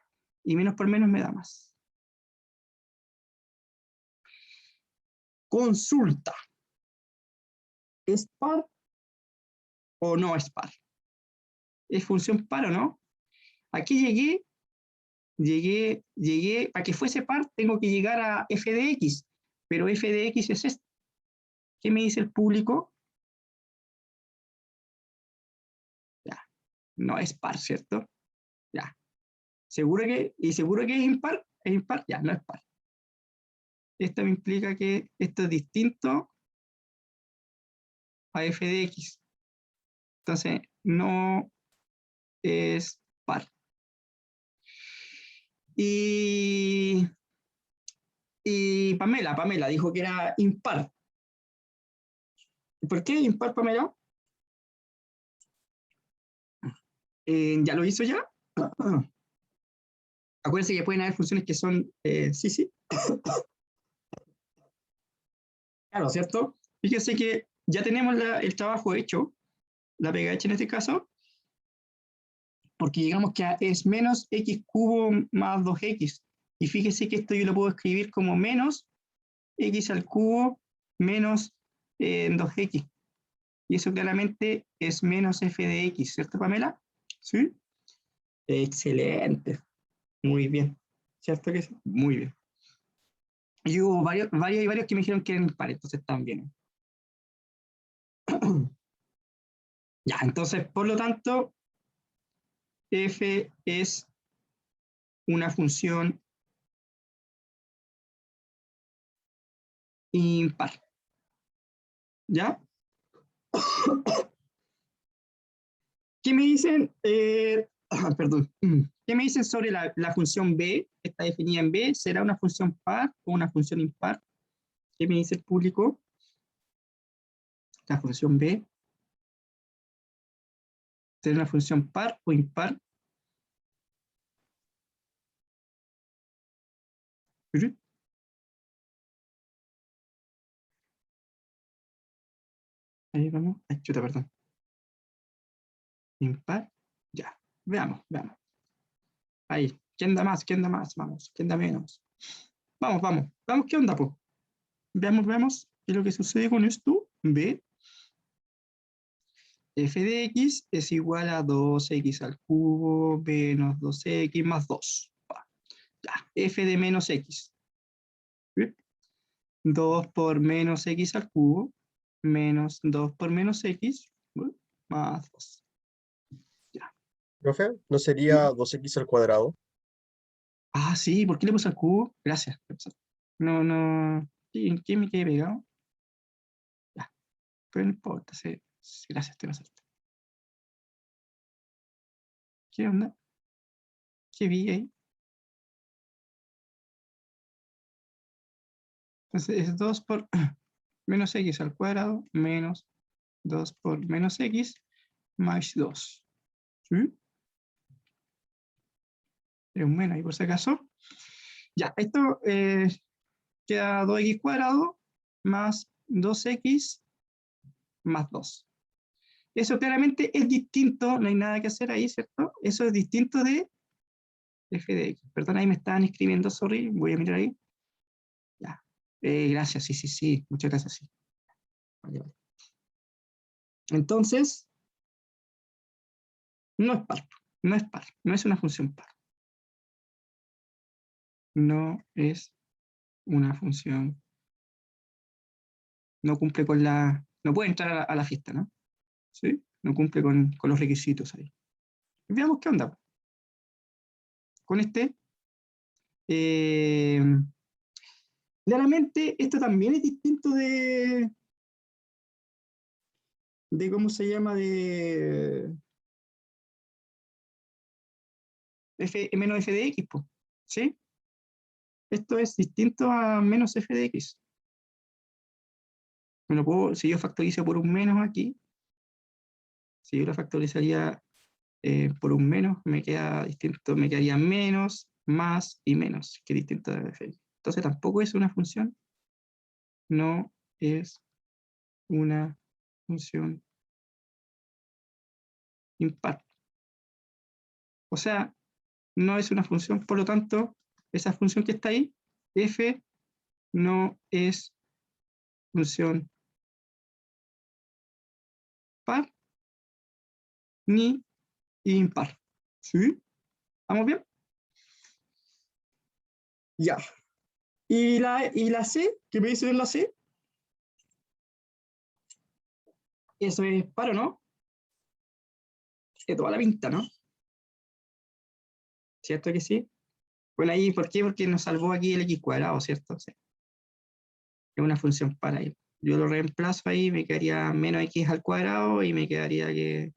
A: menos por menos me da más. Consulta. ¿Es par o no es par. ¿Es función par o no? Aquí llegué, para que fuese par tengo que llegar a f de x, pero f de x es esto. ¿Qué me dice el público? Ya, no es par, ¿cierto? Ya. ¿Seguro que es impar? ¿Es impar? Ya, no es par. Esto me implica que esto es distinto a f de x. Entonces, no es par. Y Pamela dijo que era impar. ¿Por qué impar, Pamela? ¿Ya lo hizo ya? Acuérdense que pueden haber funciones que son, sí. Claro, ¿cierto? Fíjense que ya tenemos el trabajo hecho, la pega hecha en este caso, porque digamos que es menos x cubo más 2x. Y fíjese que esto yo lo puedo escribir como menos x al cubo menos 2x. Y eso claramente es menos f de x, ¿cierto, Pamela? ¿Sí? Excelente. Muy bien. ¿Cierto que sí? Muy bien. Y hubo varios que me dijeron que eran impares, entonces están bien. Ya, entonces, por lo tanto, f es una función impar. ¿Ya? ¿Qué me dicen? Perdón. ¿Qué me dicen sobre la función b? Está definida en b. ¿Será una función par o una función impar? ¿Qué me dice el público? La función b. ¿Será una función par o impar? Ahí vamos. Ay, chuta, perdón. Impar. Ya. Veamos. Ahí. ¿Quién da más? Vamos. ¿Quién da menos? Vamos. ¿Qué onda, po? Veamos qué es lo que sucede con esto. B. F de x es igual a 2x al cubo menos 2x más 2. Ya. F de menos x. 2 por menos x al cubo menos 2 por menos x más 2. Ya.
D: Profe, ¿no sería 2x al cuadrado?
A: Ah, sí, ¿por qué le puse al cubo? Gracias. No. ¿Qué me quedé pegado? Ya, pero no importa. Sí, gracias, te pasaste. ¿Qué onda? ¿Qué vi ahí? Entonces es 2 por menos x al cuadrado menos 2 por menos x más 2. ¿Sí? Es un menos ahí por si acaso. Ya, esto queda 2x cuadrado más 2x más 2. Eso claramente es distinto, no hay nada que hacer ahí, ¿cierto? Eso es distinto de f de x. Perdón, ahí me estaban escribiendo, sorry, voy a mirar ahí. Ya. Gracias, sí, muchas gracias, sí. Vale. Entonces, no es par, no es una función par. No es una función, no cumple con no puede entrar a la fiesta, ¿no? ¿Sí? No cumple con los requisitos ahí. Veamos qué onda con este. Claramente, esto también es distinto de ¿cómo se llama? De menos f de x, pues, ¿sí? Esto es distinto a menos f de x. Si yo factorizo por un menos aquí, si yo lo factorizaría por un menos, me queda distinto, me quedaría menos, más y menos, que distinto de f. Entonces tampoco es una función, no es una función impar. O sea, no es una función, por lo tanto, esa función que está ahí, f, no es función par ni impar. ¿Sí? ¿Estamos bien? Ya. ¿Y la C? ¿Qué me dice en la C? Eso es par, ¿o no? De toda la pinta, ¿no? ¿Cierto que sí? Bueno, ahí, ¿por qué? Porque nos salvó aquí el x cuadrado, ¿cierto? Sí. Es una función para ahí. Yo lo reemplazo ahí, me quedaría menos x al cuadrado y me quedaría que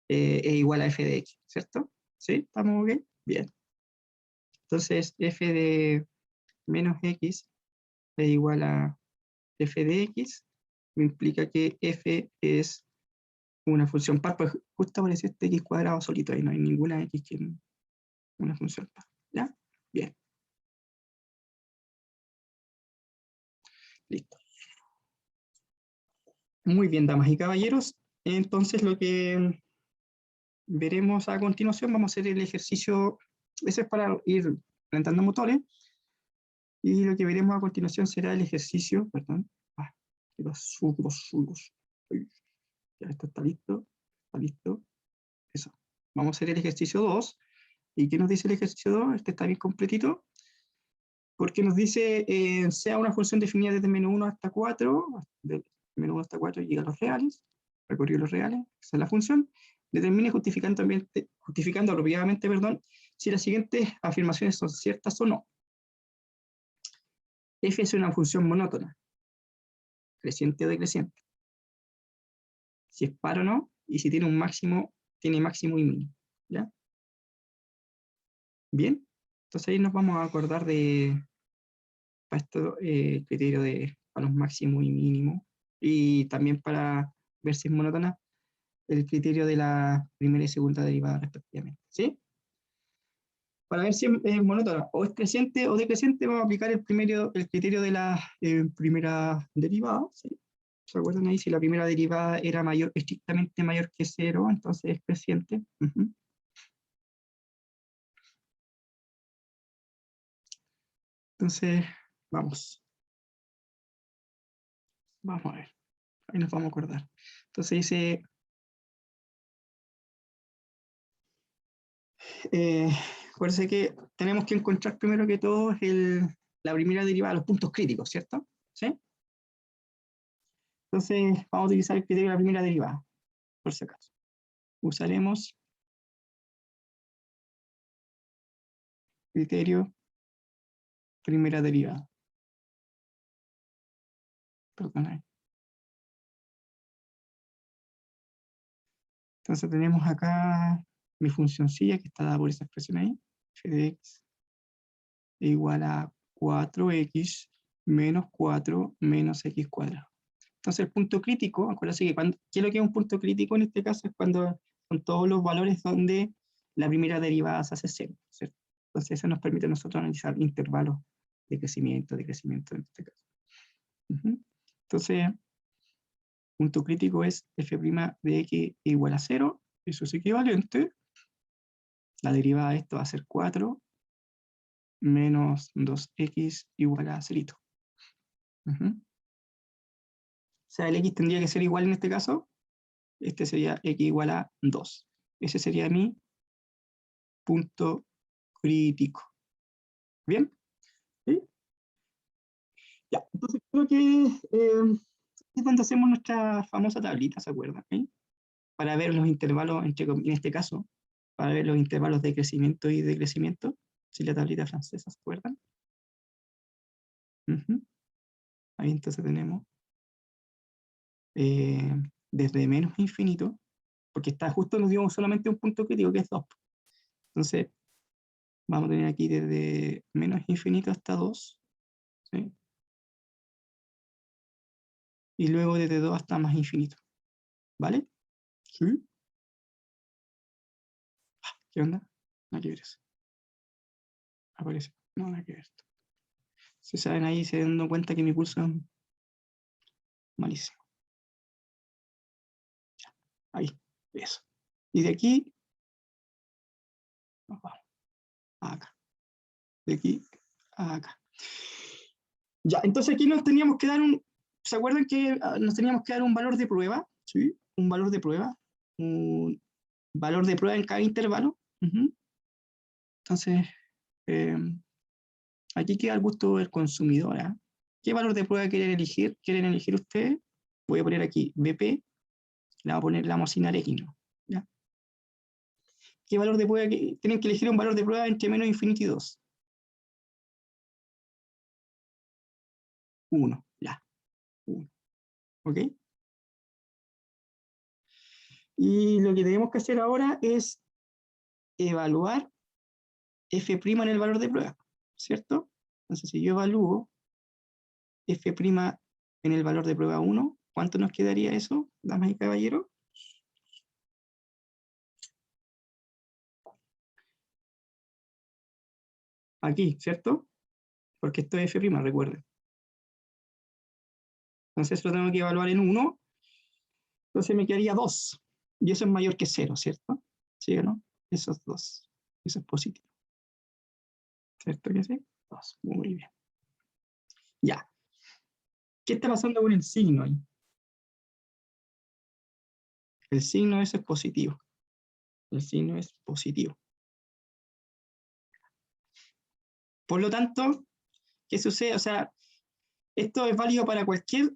A: es igual a f de x, ¿cierto? ¿Sí? ¿Estamos ok? Bien. Entonces, f de menos x es igual a f de x, me implica que f es una función par, pues justo apareció este x cuadrado solito ahí, no hay ninguna x que una función par. ¿Ya? Bien. Listo. Muy bien, damas y caballeros. Entonces lo que veremos a continuación, vamos a hacer el ejercicio, ese es para ir calentando motores, y lo que veremos a continuación será el ejercicio, perdón, ya esto está listo, eso. Vamos a hacer el ejercicio 2, ¿y qué nos dice el ejercicio 2? Este está bien completito, porque nos dice, sea una función definida desde menos 1 hasta 4, de menos 1 hasta 4 llega a los reales, recorrió los reales, esa es la función, determine justificando apropiadamente, si las siguientes afirmaciones son ciertas o no. F es una función monótona, creciente o decreciente, si es par o no, y si tiene un máximo, tiene máximo y mínimo, ¿ya? Bien, entonces ahí nos vamos a acordar de para esto, criterio de para los máximos y mínimos, y también para ver si es monótona, el criterio de la primera y segunda derivada respectivamente, ¿sí? Para ver si es monótona o es creciente o decreciente, vamos a aplicar el criterio de la primera derivada, ¿sí? ¿Se acuerdan ahí? Si la primera derivada era estrictamente mayor que 0, entonces es creciente. Entonces, vamos a ver, ahí nos vamos a acordar. Entonces dice, acuérdense que tenemos que encontrar primero que todo la primera derivada, los puntos críticos, ¿cierto? ¿Sí? Entonces, vamos a utilizar el criterio de la primera derivada, por si acaso. Usaremos criterio primera derivada. Perdón. Entonces tenemos acá mi funcioncilla que está dada por esa expresión ahí, f de x es igual a 4x menos 4 menos x cuadrado. Entonces el punto crítico, acuérdense que ¿qué es lo que es un punto crítico en este caso? Es cuando son todos los valores donde la primera derivada se hace 0, ¿cierto? Entonces eso nos permite a nosotros analizar intervalos de crecimiento en este caso. Entonces, punto crítico es f' de x igual a 0, eso es equivalente. La derivada de esto va a ser 4 menos 2x igual a 0. O sea, el x tendría que ser igual en este caso. Este sería x igual a 2. Ese sería mi punto crítico. ¿Bien? ¿Sí? Ya, entonces creo que es donde hacemos nuestra famosa tablita, ¿se acuerdan? ¿Sí? Para ver los intervalos, en este caso, para ver los intervalos de crecimiento y decrecimiento, si la tablita francesa, ¿se acuerdan? Ahí entonces tenemos desde menos infinito, porque está justo, nos dio solamente un punto crítico que es 2. Entonces, vamos a tener aquí desde menos infinito hasta 2, ¿sí? Y luego desde 2 hasta más infinito, ¿vale? ¿Sí? ¿Qué onda? Nada que ver eso. Aparece. No, nada que ver esto. Si saben ahí, se dan cuenta que mi pulso es malísimo. Ya, ahí, eso. Y de aquí, nos vamos a acá. De aquí a acá. Ya, entonces aquí nos teníamos que dar ¿se acuerdan que nos teníamos que dar un valor de prueba? ¿Sí? Un valor de prueba. valor de prueba en cada intervalo. Entonces, aquí queda al gusto del consumidor. ¿Eh? ¿Qué valor de prueba quieren elegir? ¿Quieren elegir ustedes? Voy a poner aquí BP, le voy a poner, la vamos a asignar X, ¿no? ¿Ya? ¿Qué valor de prueba? Tienen que elegir un valor de prueba entre menos infinito y 2. 1, ya. 1. ¿Ok? Y lo que tenemos que hacer ahora es evaluar F' en el valor de prueba, ¿cierto? Entonces, si yo evalúo F' en el valor de prueba 1, ¿cuánto nos quedaría eso, damas y caballeros? Aquí, ¿cierto? Porque esto es F', recuerden. Entonces lo tengo que evaluar en 1, entonces me quedaría 2. Y eso es mayor que 0, ¿cierto? ¿Sí o no? Eso es 2. Eso es positivo. ¿Cierto que sí? 2. Muy bien. Ya. ¿Qué está pasando con el signo ahí? El signo ese es positivo. El signo es positivo. Por lo tanto, ¿qué sucede? O sea, esto es válido para cualquier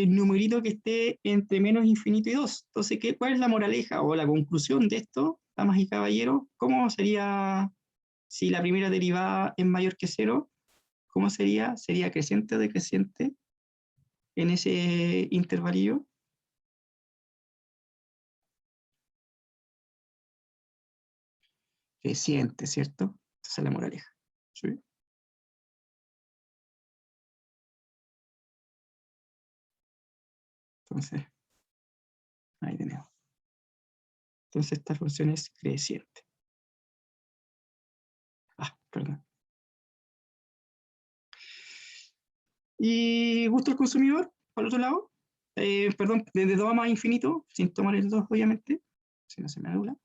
A: numerito que esté entre menos infinito y 2. Entonces, ¿cuál es la moraleja o la conclusión de esto, damas y caballeros? ¿Cómo sería si la primera derivada es mayor que 0? ¿Cómo sería? ¿Sería creciente o decreciente en ese intervalillo? Creciente, ¿cierto? Esa es la moraleja. ¿Sí? Entonces, ahí tenemos. Entonces, esta función es creciente. Perdón. Y gusto del consumidor, por otro lado. Perdón, desde 2 a más infinito, sin tomar el 2, obviamente. Si no se me anula.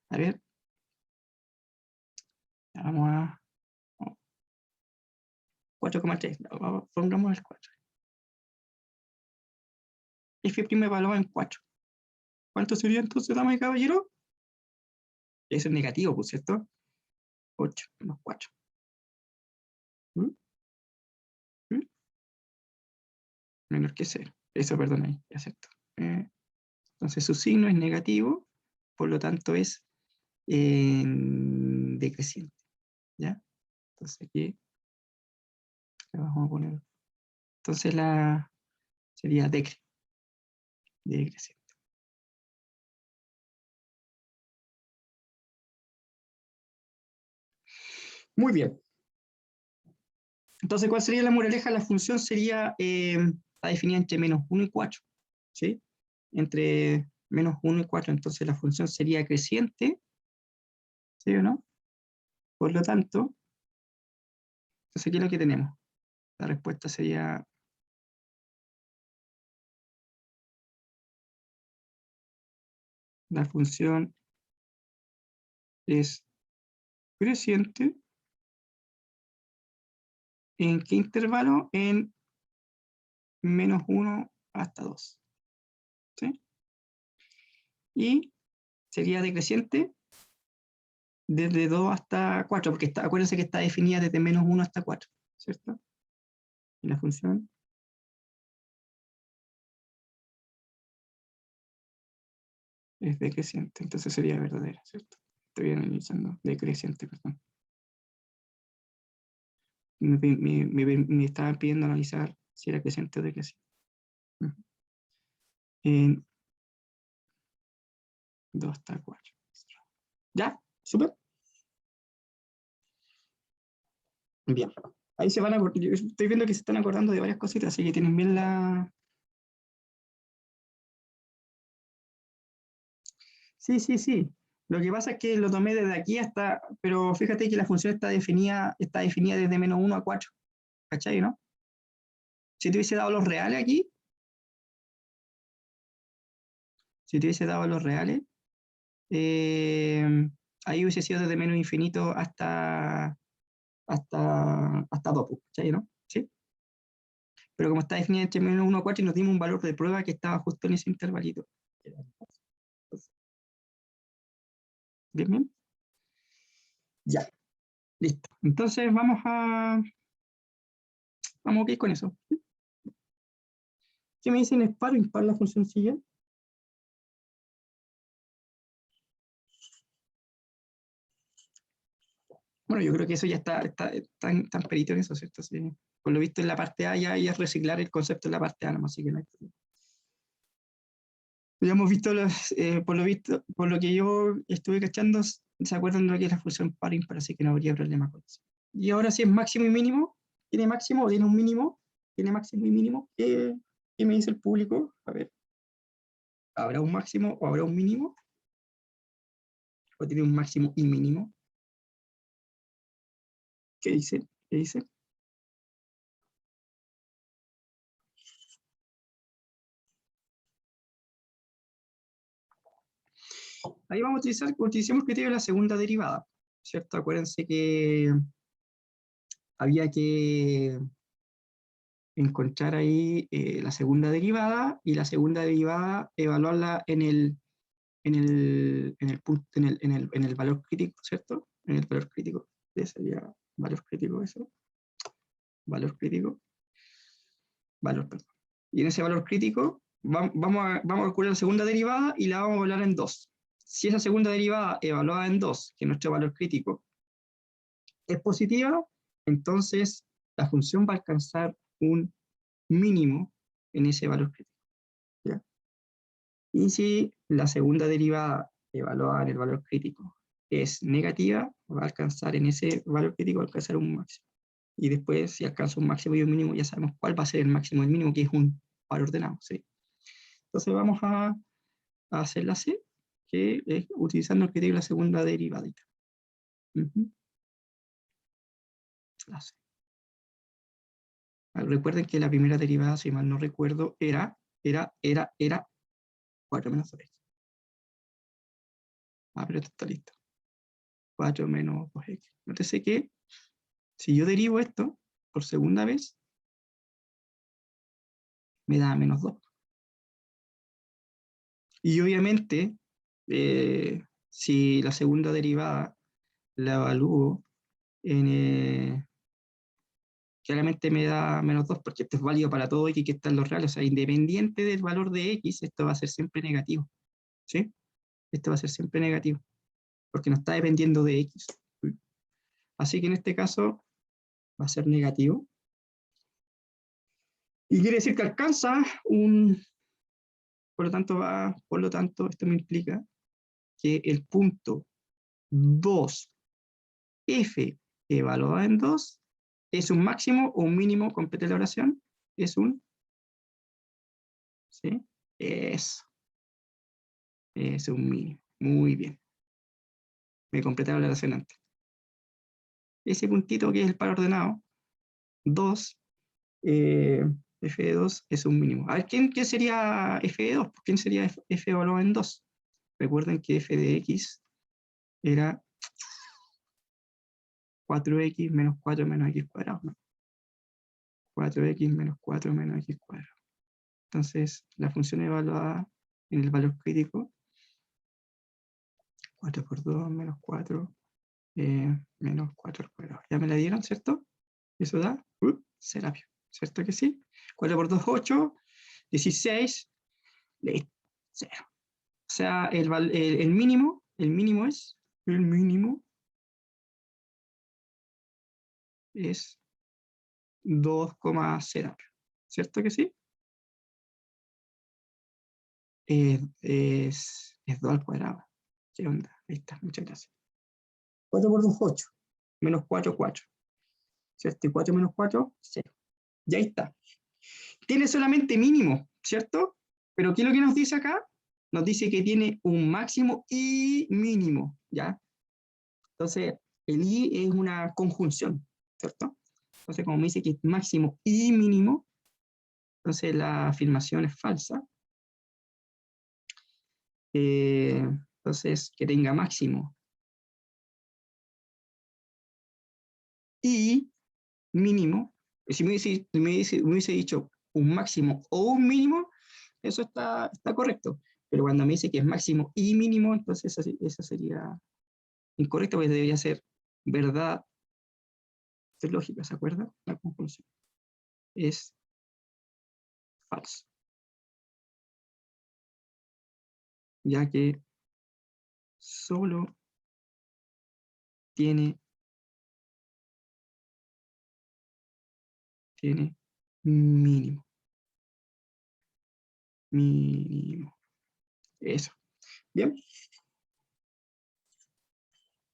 A: A ver. Vamos a 4,3. Pongamos el 4. F' evaluado en 4. ¿Cuánto sería entonces, damas y caballeros? Eso es negativo, pues, ¿cierto? 8 menos 4. ¿Mm? ¿Mm? Menor que 0. Eso, perdón, ahí, acepto. Entonces su signo es negativo, por lo tanto es decreciente. ¿Ya? Entonces aquí le vamos a poner. Entonces sería decreciente. Muy bien. Entonces, ¿cuál sería la moraleja? La función sería, está definida entre menos 1 y 4. ¿Sí? Entre menos 1 y 4. Entonces la función sería creciente. ¿Sí o no? Por lo tanto, entonces aquí es lo que tenemos. La respuesta sería la función es creciente. ¿En qué intervalo? En menos 1 hasta 2. ¿Sí? Y sería decreciente desde 2 hasta 4, porque acuérdense que está definida desde menos 1 hasta 4, ¿cierto? Y la función es decreciente, entonces sería verdadera, ¿cierto? Estoy analizando decreciente, perdón. Me estaban pidiendo analizar si era creciente o decreciente. En 2 hasta 4. ¿Ya? ¿Súper? Bien. Ahí se van a acordar, yo estoy viendo que se están acordando de varias cositas, así que tienen bien la... Sí, sí, sí. Lo que pasa es que lo tomé desde aquí hasta, pero fíjate que la función está definida desde menos 1 a 4. ¿Cachai, no? Si te hubiese dado los reales aquí, si te hubiese dado los reales, ahí hubiese sido desde menos infinito hasta 2, ¿cachai, no? ¿Sí? Pero como está definida entre menos 1 a 4 y nos dimos un valor de prueba que estaba justo en ese intervalito. Entonces, ¿bien, bien? Ya, listo. Entonces vamos ok con eso. ¿Qué me dicen? ¿Es par o impar la función siguiente? Bueno, yo creo que eso ya tan perito en eso, ¿cierto? Sí. Por lo visto en la parte A ya es reciclar el concepto en la parte A, nomás, así que no hay problema. Ya hemos visto, por lo que yo estuve cachando, ¿se acuerdan de lo que es la función par impar? Así que no habría problema con eso. Y ahora si es máximo y mínimo, ¿tiene máximo o tiene un mínimo? ¿Tiene máximo y mínimo? ¿Qué me dice el público? A ver, ¿habrá un máximo o habrá un mínimo? ¿O tiene un máximo y mínimo? ¿Qué dice? ¿Qué dice? Ahí vamos a utilicemos el criterio de la segunda derivada, ¿cierto? Acuérdense que había que encontrar ahí la segunda derivada, y la segunda derivada evaluarla punto, en el valor crítico, ¿cierto? En el valor crítico. ¿Qué sería valor crítico eso? Valor crítico. Valor, perdón. Y en ese valor crítico vamos a calcular la segunda derivada y la vamos a evaluar en 2. Si esa segunda derivada evaluada en 2, que es nuestro valor crítico, es positiva, entonces la función va a alcanzar un mínimo en ese valor crítico. ¿Ya? Y si la segunda derivada evaluada en el valor crítico es negativa, va a alcanzar en ese valor crítico, va a alcanzar un máximo. Y después, si alcanza un máximo y un mínimo, ya sabemos cuál va a ser el máximo y el mínimo, que es un par ordenado. ¿Sí? Entonces vamos a hacer la C, que es utilizando el criterio de la segunda derivadita. La C. Recuerden que la primera derivada, si mal no recuerdo, era 4 menos 2x. Pero esto está listo. 4 menos 2x. Nótese que si yo derivo esto por segunda vez, me da menos 2. Y obviamente, si la segunda derivada la evalúo claramente me da menos 2, porque esto es válido para todo x que está en los reales. O sea, independiente del valor de x, esto va a ser siempre negativo. ¿Sí? Esto va a ser siempre negativo, porque no está dependiendo de x. Así que en este caso va a ser negativo. Y quiere decir que alcanza por lo tanto, esto me implica que el punto 2, f evaluado en 2, es un máximo o un mínimo. Complete la oración. Es un... ¿Sí? Eso. Es un mínimo. Muy bien. Me completé la oración antes. Ese puntito que es el par ordenado, 2, f de 2 es un mínimo. A ver, ¿quién sería f de 2? ¿Quién sería f evaluado en 2? Recuerden que f de x era 4x menos 4 menos x cuadrado, ¿no? 4x menos 4 menos x cuadrado. Entonces, la función evaluada en el valor crítico, 4 por 2 menos 4, menos 4 al cuadrado. ¿Ya me la dieron, cierto? Eso da Serapio, ¿cierto que sí? 4 por 2, 8, 16, listo, 0. O sea, el mínimo es 2,0, ¿cierto que sí? Es 2 al cuadrado. ¿Qué onda? Ahí está, muchas gracias. 4 por 2, 8. Menos 4, 4. ¿Cierto? Y 4 menos 4, 0. Y ahí está. Tiene solamente mínimo, ¿cierto? Pero ¿qué es lo que nos dice acá? Nos dice que tiene un máximo y mínimo, ¿ya? Entonces, el y es una conjunción, ¿cierto? Entonces, como me dice que es máximo y mínimo, entonces la afirmación es falsa. Entonces, que tenga máximo y mínimo. Si me hubiese dicho un máximo o un mínimo, eso está correcto. Pero cuando me dice que es máximo y mínimo, entonces esa sería incorrecta, porque debería ser verdad. Es lógica, ¿se acuerda? La conclusión es falso, ya que solo tiene mínimo. Mínimo. Eso. Bien.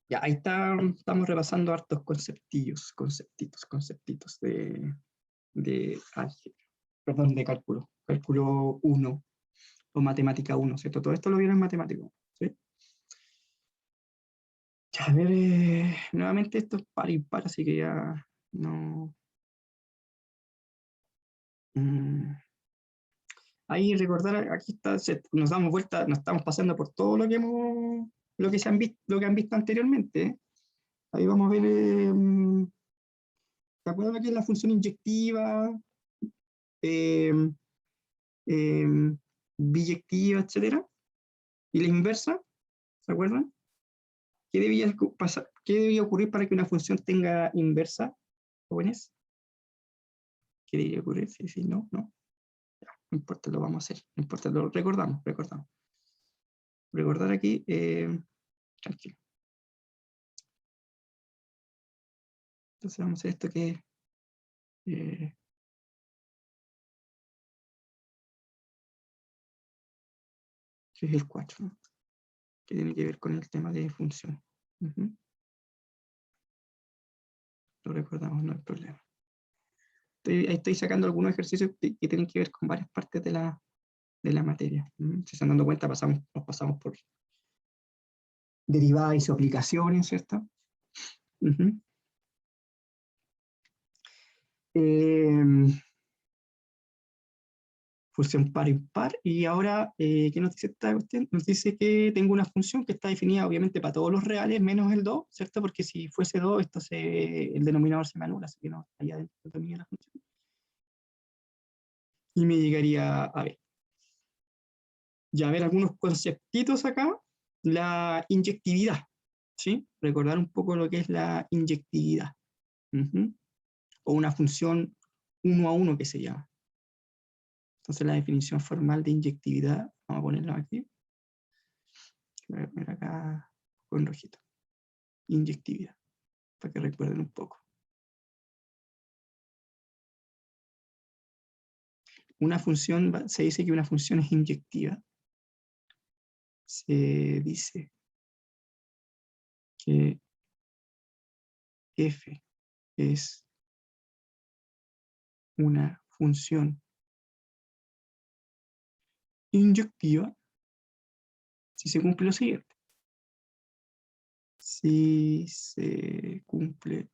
A: Ya, ahí está, estamos repasando hartos conceptitos de álgebra, perdón, de cálculo 1 o matemática 1, ¿cierto? Todo esto lo vieron en matemática 1, ¿sí? Ya, a ver, nuevamente esto es par y par, así que ya no... Ahí recordar, aquí está, nos damos vuelta, nos estamos pasando por todo lo que hemos, lo que se han visto, lo que han visto anteriormente, ¿eh? Ahí vamos a ver, ¿te acuerdas que es la función inyectiva, eh, eh, biyectiva, etcétera? Y la inversa, ¿se acuerdan? ¿Qué debía ocurrir para que una función tenga inversa, jóvenes? ¿Qué debía ocurrir? Sí, sí, no, no. Ya, no importa, lo vamos a hacer. No importa, lo recordamos. Recordar aquí, tranquilo. Entonces vamos a hacer esto que es el 4, ¿no? Que tiene que ver con el tema de función. Lo recordamos, no hay problema. Ahí estoy sacando algunos ejercicios que tienen que ver con varias partes de la materia. Si se están dando cuenta, nos pasamos por derivadas y su aplicación, ¿cierto? Función par impar, y ahora, ¿qué nos dice esta cuestión? Nos dice que tengo una función que está definida obviamente para todos los reales, menos el 2, ¿cierto? Porque si fuese 2, el denominador se me anula, así que no estaría dentro del dominio de la función. Y me llegaría a ver. Ya ver algunos conceptitos acá. La inyectividad, ¿sí? Recordar un poco lo que es la inyectividad. O una función 1 a 1 que se llama. Entonces la definición formal de inyectividad, vamos a ponerlo aquí. Voy a poner acá con rojito. Inyectividad, para que recuerden un poco. Una función, se dice que una función es inyectiva. Se dice que f es una función inyectiva si se cumple lo siguiente. Si se cumple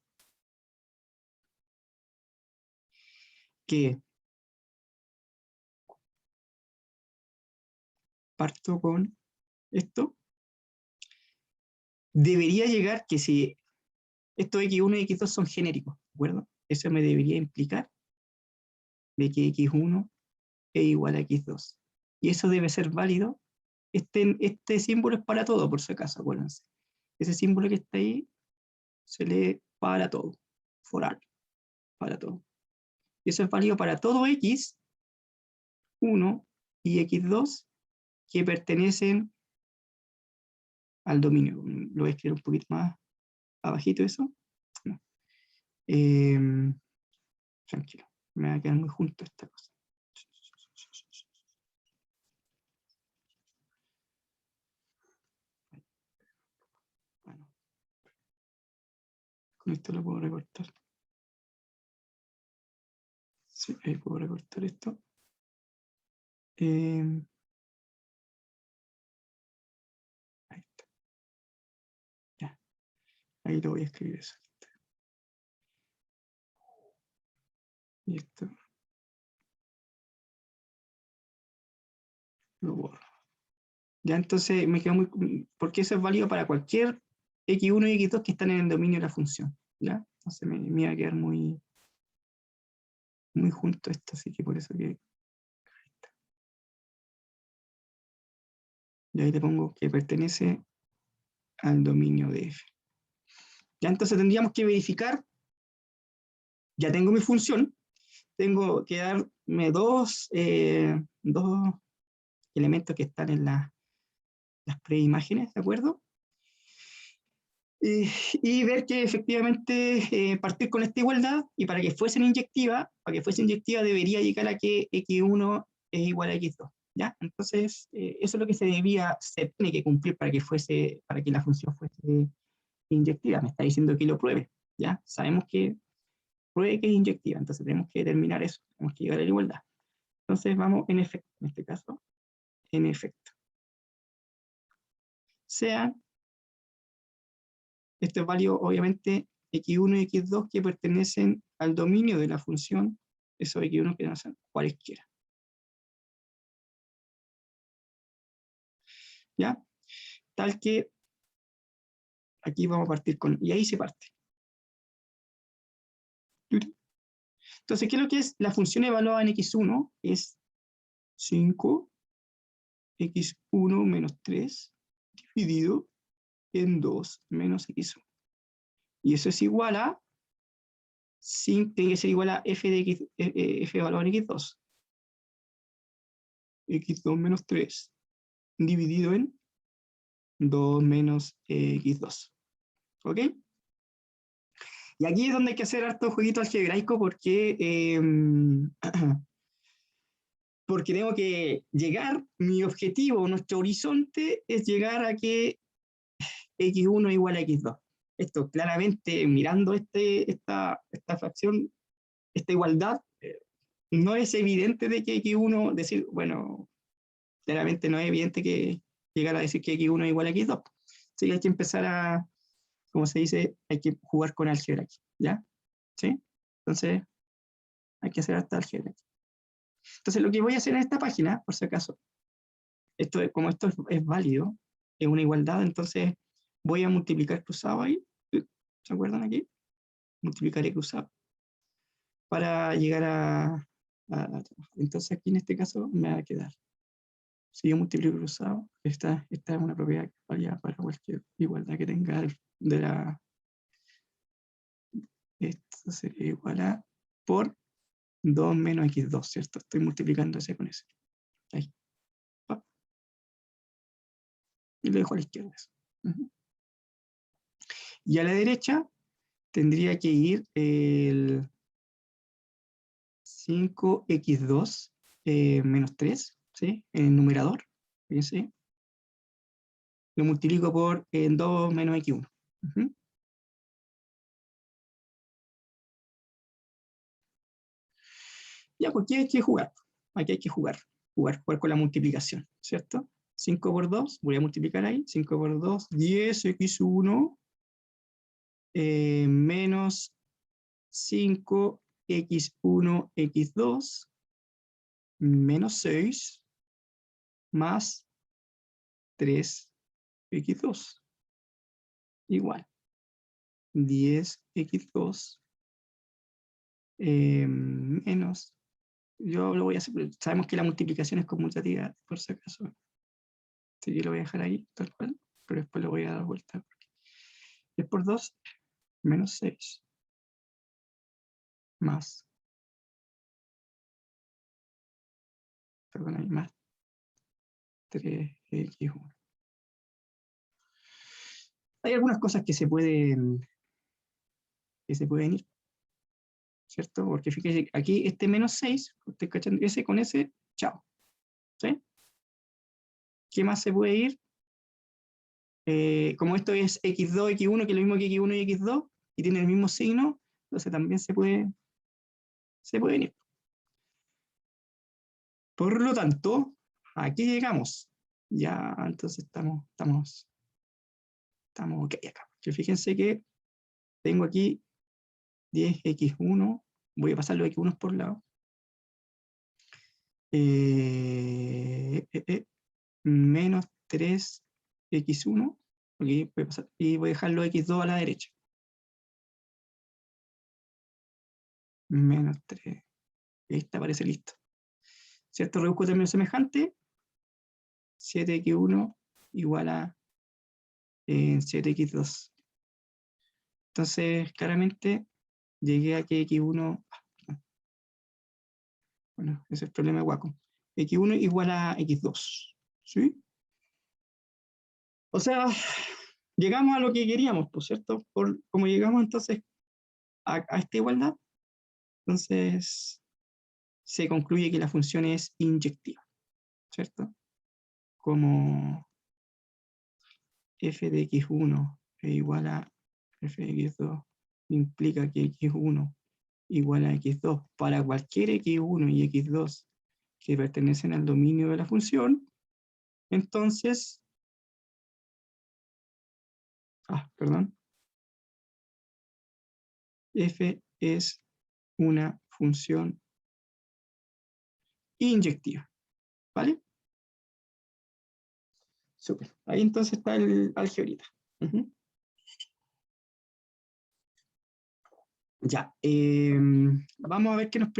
A: que parto con esto, debería llegar que si estos x1 y x2 son genéricos, ¿de acuerdo? Eso me debería implicar de que x1 es igual a x2. Y eso debe ser válido. Este símbolo es para todo, por si acaso, acuérdense. Ese símbolo que está ahí se lee para todo, for all, para todo. Y eso es válido para todo x1 y x2 que pertenecen al dominio. Lo voy a escribir un poquito más abajito eso. No. Tranquilo, me va a quedar muy junto esta cosa. Bueno, con esto lo puedo recortar. Sí, ahí puedo recortar esto. Ahí está. Ya. Ahí lo voy a escribir eso. Y esto lo borro. Ya entonces me quedo muy... Porque eso es válido para cualquier x1 y x2 que están en el dominio de la función. ¿Ya? Entonces me va a quedar muy junto esto, así que por eso que Y ahí le pongo que pertenece al dominio de F. Ya entonces tendríamos que verificar, ya tengo mi función, tengo que darme dos elementos que están en las preimágenes, ¿de acuerdo? Y ver que efectivamente partir con esta igualdad, y para que fuese inyectiva debería llegar a que x1 es igual a x2, ¿ya? Entonces, eso es lo que se tiene que cumplir para que la función fuese inyectiva. Me está diciendo que lo pruebe, ¿ya? Sabemos que pruebe que es inyectiva, entonces tenemos que determinar eso, tenemos que llegar a la igualdad. Entonces vamos en efecto, en este caso, en efecto. Esto es válido, obviamente, x1 y x2 que pertenecen al dominio de la función, esos x1 que no sean cualesquiera. ¿Ya? Tal que aquí vamos a partir con, y ahí se parte. Entonces, ¿qué es lo que es la función evaluada en x1? Es 5 x1 menos 3 dividido en 2 menos x1. Y eso es igual a, tiene que ser igual a f de x, f evaluado en x2. x2 menos 3 dividido en 2 menos x2. ¿Ok? Y aquí es donde hay que hacer harto jueguito algebraico porque, porque tengo que llegar, mi objetivo, nuestro horizonte es llegar a que x1 es igual a x2. Esto claramente, mirando esta fracción, esta igualdad, no es evidente de que x1, decir, bueno, claramente no es evidente que llegar a decir que x1 es igual a x2. Así que hay que empezar a, como se dice, hay que jugar con álgebra aquí, ¿ya? ¿Sí? Entonces, hay que hacer hasta álgebra aquí. Entonces, lo que voy a hacer en esta página, por si acaso, como esto es válido, es una igualdad, entonces voy a multiplicar cruzado ahí, ¿se acuerdan aquí? Multiplicaré cruzado para llegar entonces aquí en este caso me va a quedar. Si yo multiplico cruzado, esta es una propiedad que valía para cualquier igualdad que tenga de la... Esto sería igual a por 2 menos x2, ¿cierto? Estoy multiplicando ese con ese. Ahí. Y lo dejo a la izquierda. Y a la derecha tendría que ir el 5x2 menos 3, ¿sí? En el numerador. Fíjense. Lo multiplico por 2 menos x1. Ya, pues aquí hay que jugar. Aquí hay que jugar con la multiplicación, ¿cierto? 5 por 2, voy a multiplicar ahí. 5 por 2, 10x1 menos 5x1, x2 menos 6 más 3x2 igual 10x2 menos, yo lo voy a hacer, sabemos que la multiplicación es conmutativa, por si acaso, así que lo voy a dejar ahí tal cual, pero después lo voy a dar vuelta. 10 por 2 menos 6 más, perdón, ahí más 3x1. Hay algunas cosas que se pueden ir, ¿cierto? Porque fíjese, aquí este menos 6, usted cachando ese con ese, chao. ¿Sí? ¿Qué más se puede ir? Como esto es x2, x1, que es lo mismo que x1 y x2, y tiene el mismo signo, entonces también se puede ir. Por lo tanto, aquí llegamos. Ya, entonces estamos ok acá. Que fíjense que tengo aquí 10x1, voy a pasar los x1 por lado. Menos 3x1, okay, voy a pasar, y voy a dejar los x2 a la derecha. Menos 3. Y ahí está, aparece listo. ¿Cierto? Reduzco término semejante. 7x1 igual a 7x2. Entonces, claramente, llegué a que x1, bueno, ese es el problema de Wacom, x1 igual a x2, ¿sí? O sea, llegamos a lo que queríamos, ¿por cierto? Como llegamos entonces a esta igualdad, entonces se concluye que la función es inyectiva, ¿cierto? Como f de x1 es igual a f de x2 implica que x1 igual a x2 para cualquier x1 y x2 que pertenecen al dominio de la función, entonces, perdón, f es una función inyectiva, ¿vale? Súper. Ahí entonces está el algebrita. Ya, vamos a ver qué nos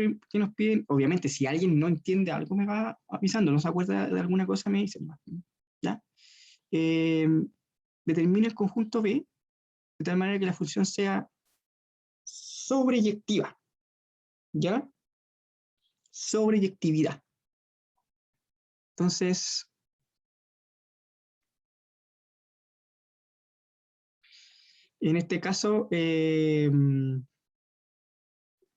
A: piden. Obviamente, si alguien no entiende algo, me va avisando, no se acuerda de alguna cosa, me dicen. ¿Ya? Determina el conjunto B de tal manera que la función sea sobreyectiva. ¿Ya? Sobreyectividad. Entonces, en este caso,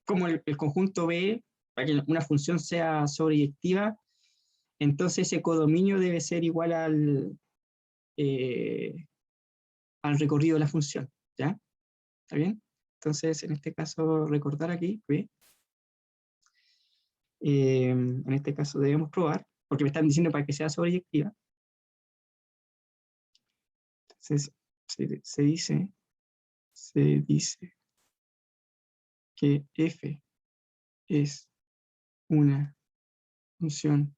A: como el conjunto B, para que una función sea sobreyectiva, entonces ese codominio debe ser igual al recorrido de la función, ¿ya? ¿Está bien? Entonces, en este caso, recordar aquí, ¿ve? En este caso debemos probar, porque me están diciendo para que sea sobreyectiva. Entonces, se dice que f es una función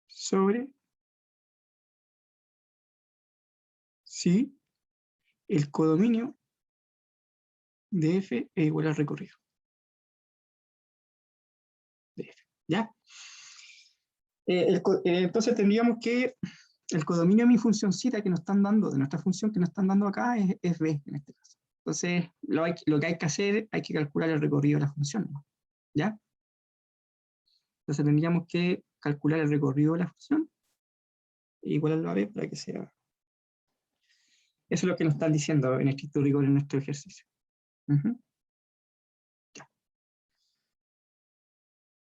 A: sobre si el codominio de f es igual al recorrido de f, ¿ya? Entonces tendríamos que el codominio de mi funcioncita que nos están dando, de nuestra función que nos están dando acá, es b en este caso. Entonces, lo que hay que hacer, hay que calcular el recorrido de la función, ¿ya? Entonces tendríamos que calcular el recorrido de la función igual a la b para que sea. Eso es lo que nos están diciendo en estricto rigor en nuestro ejercicio. Ya.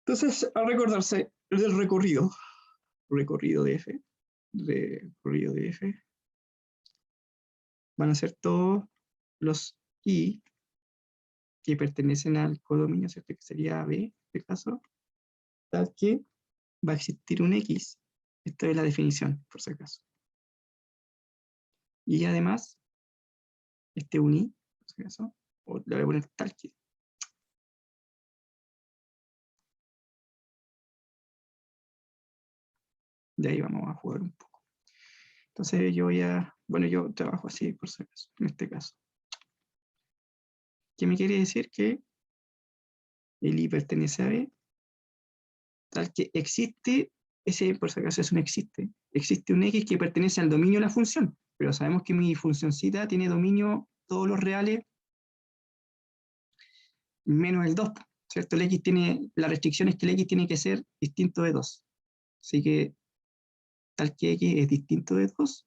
A: Entonces, a recordarse del recorrido de f, van a ser todos los i que pertenecen al codominio, ¿cierto? Que sería b, en este caso, tal que va a existir un x. Esta es la definición, por si acaso. Y además, un i, por si acaso, o le voy a poner tal que. De ahí vamos a jugar un poco. Entonces yo yo trabajo así, por si acaso, en este caso. ¿Qué me quiere decir? Que el i pertenece a b, tal que existe, ese por si acaso eso no existe, existe un x que pertenece al dominio de la función, pero sabemos que mi funcioncita tiene dominio todos los reales menos el 2, ¿cierto? El x tiene, la restricción es que el x tiene que ser distinto de 2, así que tal que x es distinto de 2,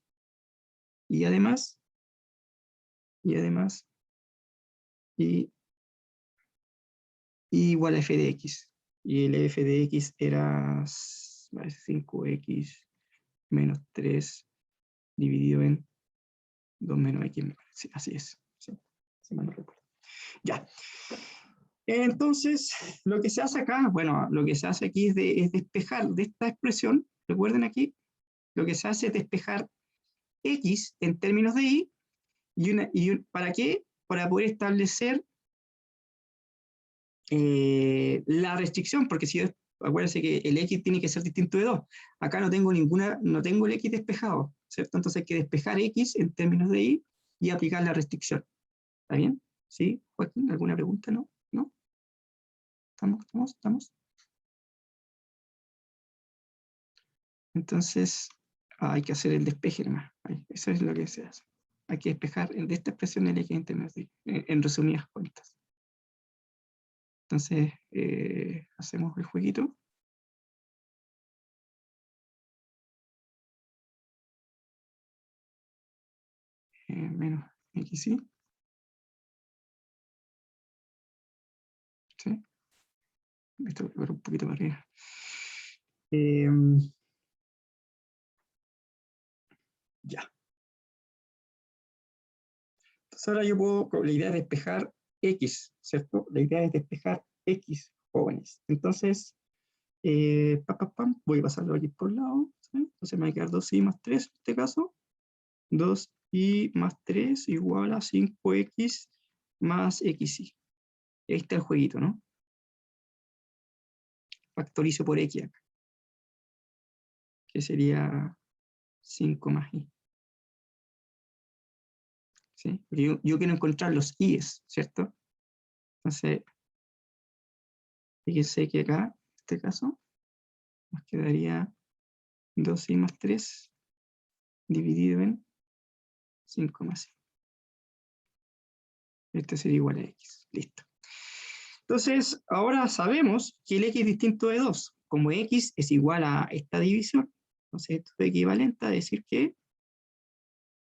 A: y además, y igual a f de x, y el f de x era 5x menos 3 dividido en 2 menos x, sí, así es, sí, si mal no recuerdo. Ya. Entonces, lo que se hace acá, bueno, lo que se hace aquí es despejar de esta expresión, recuerden aquí, lo que se hace es despejar x en términos de y, ¿para qué? Para poder establecer la restricción, porque si yo, acuérdense que el x tiene que ser distinto de 2. Acá no tengo el x despejado, ¿cierto? Entonces hay que despejar x en términos de y aplicar la restricción. ¿Está bien? ¿Sí? Joaquín, ¿alguna pregunta? ¿No? ¿No? ¿Estamos? Entonces hay que hacer el despeje nomás. Eso es lo que se hace. Hay que despejar de esta expresión el X interno, en resumidas cuentas. Entonces, hacemos el jueguito. Menos XY. ¿Sí? Esto voy a poner un poquito para arriba. Ya. Entonces ahora yo puedo, la idea es despejar X, ¿cierto? La idea es despejar X jóvenes. Entonces, voy a pasarlo aquí por el lado. ¿Sí? Entonces me va a quedar 2y más 3 en este caso. 2y más 3 igual a 5x más xy. Ahí está el jueguito, ¿no? Factorizo por x acá, que sería 5 más y. ¿Sí? Porque yo quiero encontrar los i's, ¿cierto? Entonces, fíjense que acá, en este caso, nos quedaría 2i más 3 dividido en 5 más y. Este sería igual a x. Listo. Entonces, ahora sabemos que el x es distinto de 2. Como x es igual a esta división, entonces esto es equivalente a decir que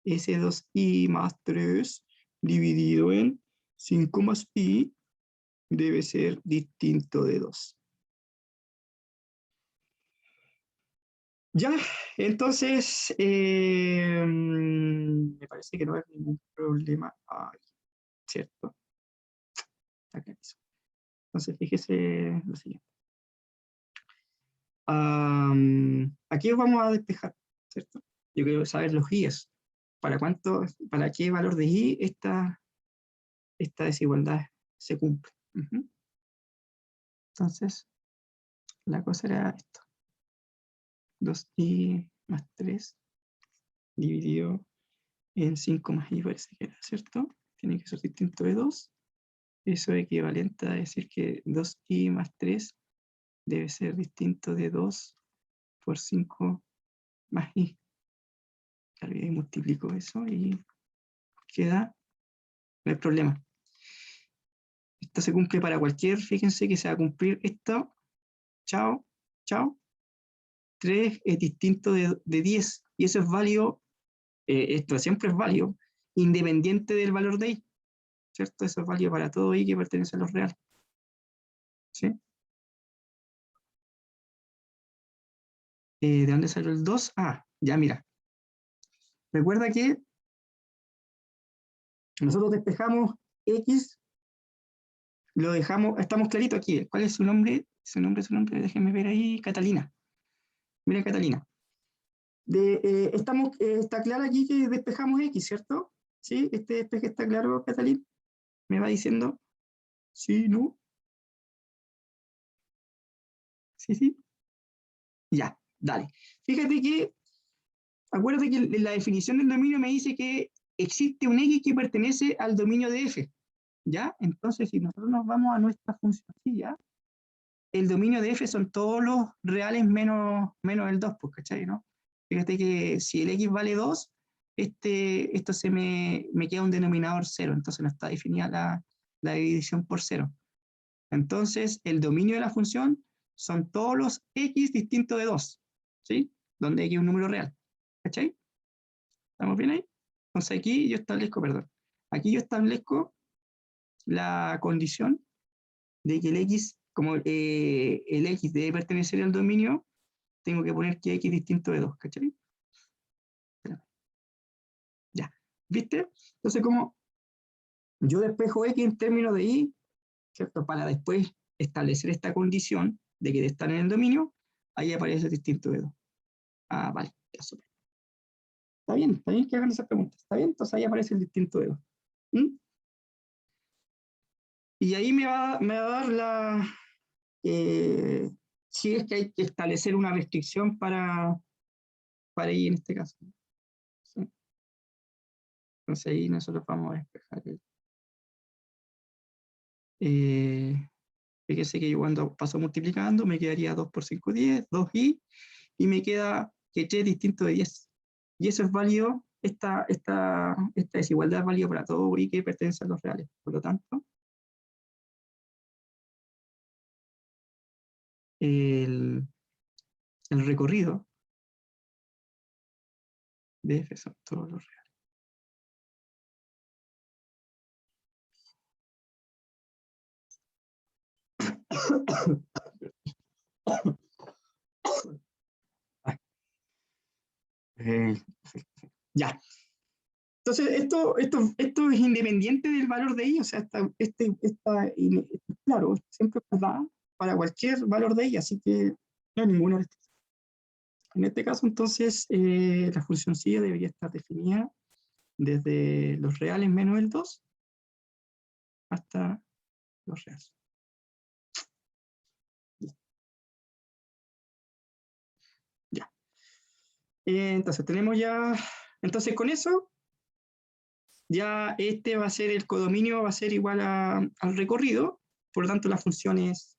A: ese 2i más 3 dividido en 5 más i debe ser distinto de 2. Ya, entonces, me parece que no hay ningún problema ahí, ¿cierto? Acá eso. Entonces, fíjese lo siguiente. Aquí vamos a despejar, ¿cierto? Yo quiero saber los i's. ¿Para qué valor de i esta desigualdad se cumple? Entonces, la cosa era esto. 2i más 3 dividido en 5 más i parece que era, ¿cierto? Tiene que ser distinto de 2. Eso es equivalente a decir que 2i más 3 debe ser distinto de 2 por 5 más i. Claro, y multiplico eso y queda, no hay problema. Esto se cumple para cualquier, fíjense que se va a cumplir esto, chao, chao. 3 es distinto de 10 y eso es válido, esto siempre es válido, independiente del valor de i, ¿cierto? Eso es válido para todo i que pertenece a los reales. ¿Sí? ¿De dónde salió el 2? Ah, ya mira. Recuerda que nosotros despejamos x, lo dejamos, estamos clarito aquí. ¿Cuál es su nombre? Su nombre, déjenme ver ahí, Catalina. Mira, Catalina. Está claro aquí que despejamos x, ¿cierto? ¿Sí? Este despeje está claro, Catalina. ¿Me va diciendo? Sí, ¿no? Sí, sí. Ya, dale. Fíjate que, acuérdate que la definición del dominio me dice que existe un x que pertenece al dominio de f. ¿Ya? Entonces, si nosotros nos vamos a nuestra función, ¿ya? El dominio de f son todos los reales menos el 2, pues, ¿cachai? ¿No? Fíjate que si el x vale 2, esto me queda un denominador 0, entonces no está definida la división por 0. Entonces, el dominio de la función son todos los x distintos de 2, ¿sí? Donde x es un número real, ¿cachai? ¿Estamos bien ahí? Entonces aquí aquí yo establezco la condición de que el x, como el x debe pertenecer al dominio, tengo que poner que x distinto de 2, ¿cachai? Ya, ¿viste? Entonces, como yo despejo x en términos de y, ¿cierto? Para después establecer esta condición de que de estar en el dominio, ahí aparece distinto de 2. Ah, vale, ya súper. Está bien que hagan esa pregunta, ¿está bien? Entonces ahí aparece el distinto de 2. Y ahí me va a dar si es que hay que establecer una restricción para y en este caso. ¿Sí? Entonces ahí nosotros vamos a despejar fíjese que yo cuando paso multiplicando me quedaría 2 por 5, 10, 2i, y me queda que 3 distinto de 10. Y eso es válido, esta desigualdad es válida para todo y que pertenece a los reales. Por lo tanto, el recorrido de F son todos los reales. Ya. Entonces, esto es independiente del valor de I, o sea, claro, siempre es verdad para cualquier valor de I, así que no hay ninguna restricción. En este caso, entonces, la función psi debería estar definida desde los reales menos el 2 hasta los reales. Ya. Entonces, tenemos ya, entonces con eso, ya este va a ser el codominio, va a ser igual al recorrido, por lo tanto la función es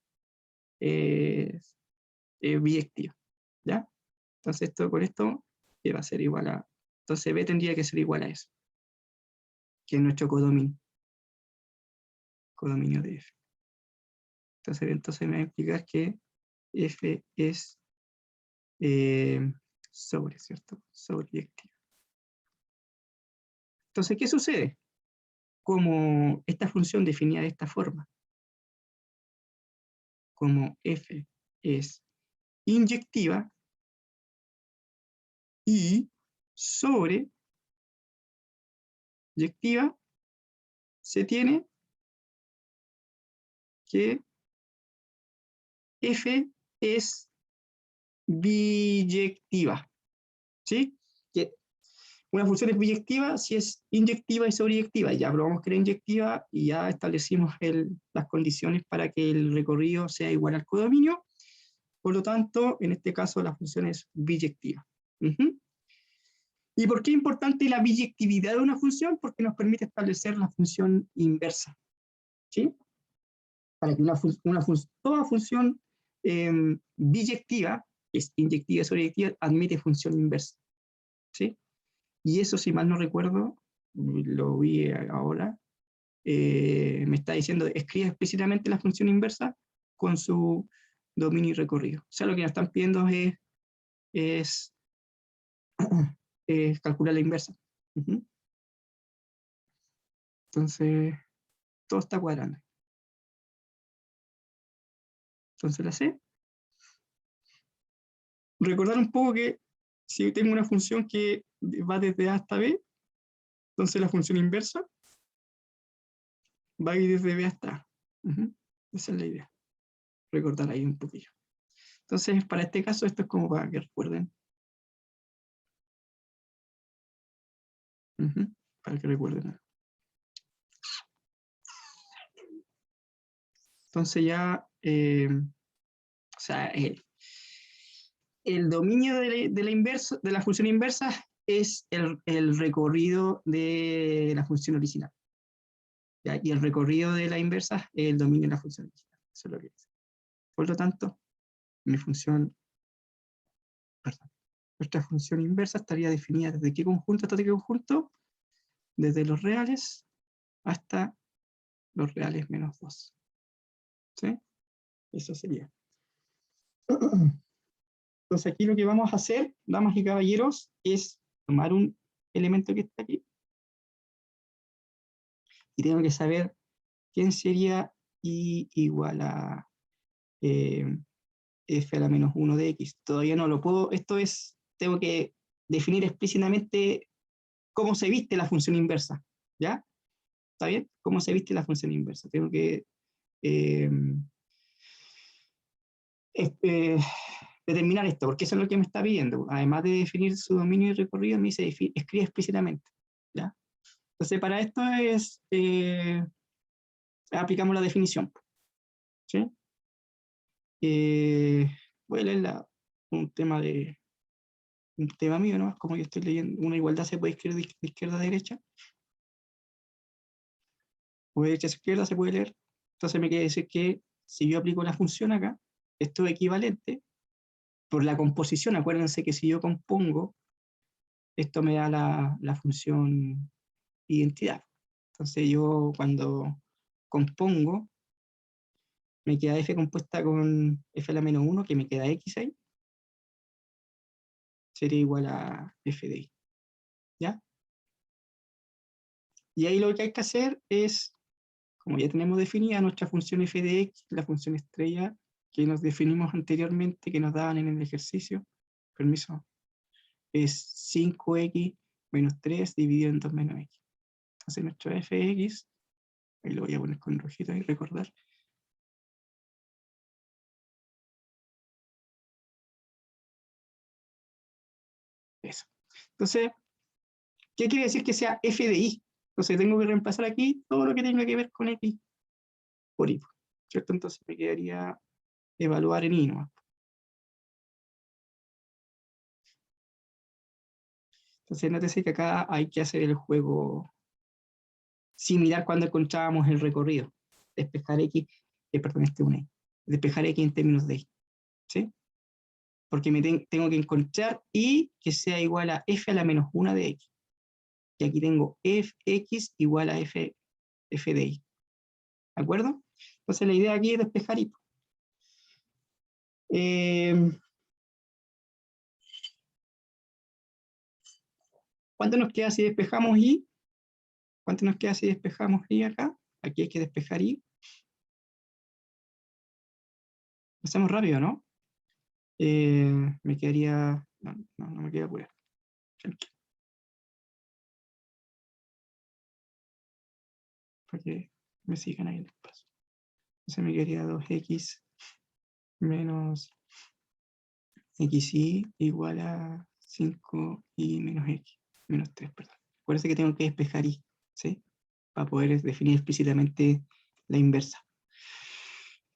A: biyectiva, ¿ya? Entonces con esto va a ser igual a, entonces B tendría que ser igual a eso, que es nuestro codominio de F. Entonces me va a implicar que F es sobre, ¿cierto? Sobre biyectiva. Entonces, ¿qué sucede? Como esta función definida de esta forma, como F es inyectiva y sobre biyectiva, se tiene que F es biyectiva, ¿sí? Que una función es biyectiva si es inyectiva y sobreyectiva. Ya probamos que era inyectiva y ya establecimos las condiciones para que el recorrido sea igual al codominio. Por lo tanto, en este caso la función es biyectiva. ¿Y por qué es importante la biyectividad de una función? Porque nos permite establecer la función inversa, ¿sí? Para que toda función biyectiva, que es inyectiva y sobreyectiva, admite función inversa, ¿sí? Y eso, si mal no recuerdo, lo vi ahora, me está diciendo, escribe explícitamente la función inversa con su dominio y recorrido. O sea, lo que nos están pidiendo es calcular la inversa. Entonces, todo está cuadrando. Entonces la C. Recordar un poco que si tengo una función que va desde A hasta B, entonces la función inversa va a ir desde B hasta A. Esa es la idea. Recordar ahí un poquillo. Entonces, para este caso, esto es como para que recuerden. Para que recuerden. Entonces ya, o sea, el dominio de la función inversa es el recorrido de la función original. ¿Ya? Y el recorrido de la inversa es el dominio de la función original. Eso es lo que es. Por lo tanto, nuestra función inversa estaría definida desde qué conjunto hasta qué conjunto, desde los reales hasta los reales menos 2. ¿Sí? Eso sería. Entonces aquí lo que vamos a hacer, damas y caballeros, es tomar un elemento que está aquí y tengo que saber quién sería I igual a F a la menos 1 de X. Todavía no lo puedo, tengo que definir explícitamente cómo se viste la función inversa, ¿ya? ¿Está bien? ¿Cómo se viste la función inversa? Tengo que determinar esto, porque eso es lo que me está pidiendo. Además de definir su dominio y recorrido, me dice escribe explícitamente, ¿ya? Entonces, para esto aplicamos la definición, ¿sí? Voy a leer un tema mío, ¿no? Como yo estoy leyendo, una igualdad se puede escribir de izquierda a derecha, o de derecha a izquierda se puede leer. Entonces me quiere decir que si yo aplico la función acá, esto es equivalente por la composición. Acuérdense que si yo compongo, esto me da la función identidad. Entonces yo cuando compongo, me queda f compuesta con f a la menos 1, que me queda x ahí, sería igual a f de y. ¿Ya? Y ahí lo que hay que hacer es, como ya tenemos definida nuestra función f de x, la función estrella que nos definimos anteriormente, que nos daban en el ejercicio, permiso, es 5x menos 3 dividido en 2 menos x. Entonces nuestro f de x, ahí lo voy a poner con rojito y recordar, eso. Entonces, ¿qué quiere decir que sea f de y? Entonces tengo que reemplazar aquí todo lo que tenga que ver con x por y, ¿cierto? Entonces me quedaría evaluar en y nomás. Entonces nótese que acá hay que hacer el juego similar cuando encontrábamos el recorrido. Despejar x, perdón, una y. Despejar x en términos de y, ¿sí? Porque tengo que encontrar y que sea igual a f a la menos 1 de x. Y aquí tengo fx igual a f de y. ¿De acuerdo? Entonces la idea aquí es despejar y. ¿Cuánto nos queda si despejamos y? ¿Cuánto nos queda si despejamos y acá? Aquí hay que despejar y. Lo hacemos rápido, ¿no? Me quedaría... No me queda apurar. Para que me sigan ahí en el paso. Entonces me quedaría 2x menos xy igual a 5y menos x, menos 3, perdón. Acuérdense que tengo que despejar y, ¿sí? Para poder definir explícitamente la inversa.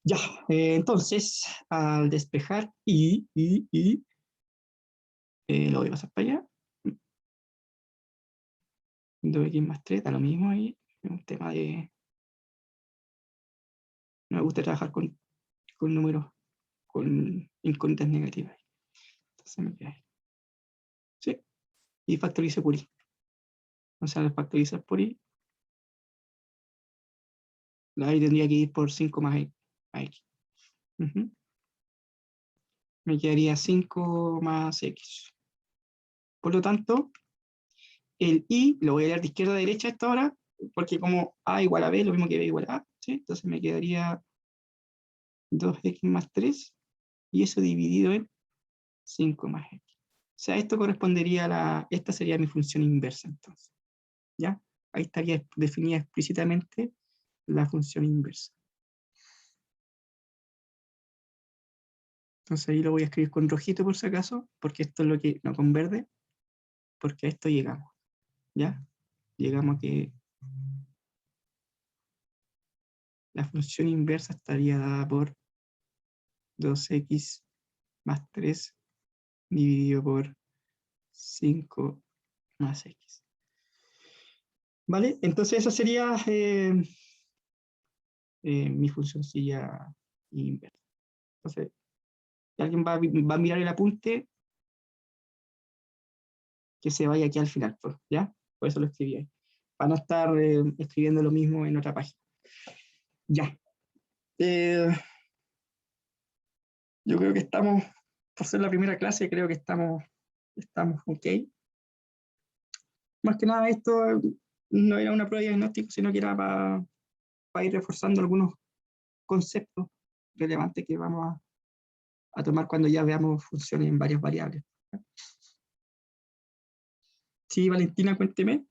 A: Ya, entonces, al despejar lo voy a pasar para allá. 2x más 3, da lo mismo ahí. Es un tema de... No me gusta trabajar con números, con incógnitas negativas. Entonces me queda ahí. ¿Sí? Y factorizo por y. O sea, al factorizar por y, ahí tendría que ir por 5 más x. Me quedaría 5 más x. Por lo tanto, el y lo voy a leer de izquierda a derecha a esta hora, porque como a igual a b, lo mismo que b igual a a, ¿sí? Entonces me quedaría 2x más 3, y eso dividido en 5 más x. O sea, esto correspondería esta sería mi función inversa, entonces. ¿Ya? Ahí estaría definida explícitamente la función inversa. Entonces ahí lo voy a escribir con rojito por si acaso, porque esto es lo que, no con verde, porque a esto llegamos. ¿Ya? Llegamos a que la función inversa estaría dada por 2x más 3 dividido por 5 más x. ¿Vale? Entonces esa sería mi funcioncilla inversa. Entonces, si alguien va a mirar el apunte, que se vaya aquí al final, ¿ya? Por eso lo escribí ahí. Para no estar escribiendo lo mismo en otra página. Ya. Yo creo que estamos, por ser la primera clase, creo que estamos ok. Más que nada esto no era una prueba de diagnóstico, sino que era para ir reforzando algunos conceptos relevantes que vamos a tomar cuando ya veamos funciones en varias variables. Sí, Valentina, cuénteme.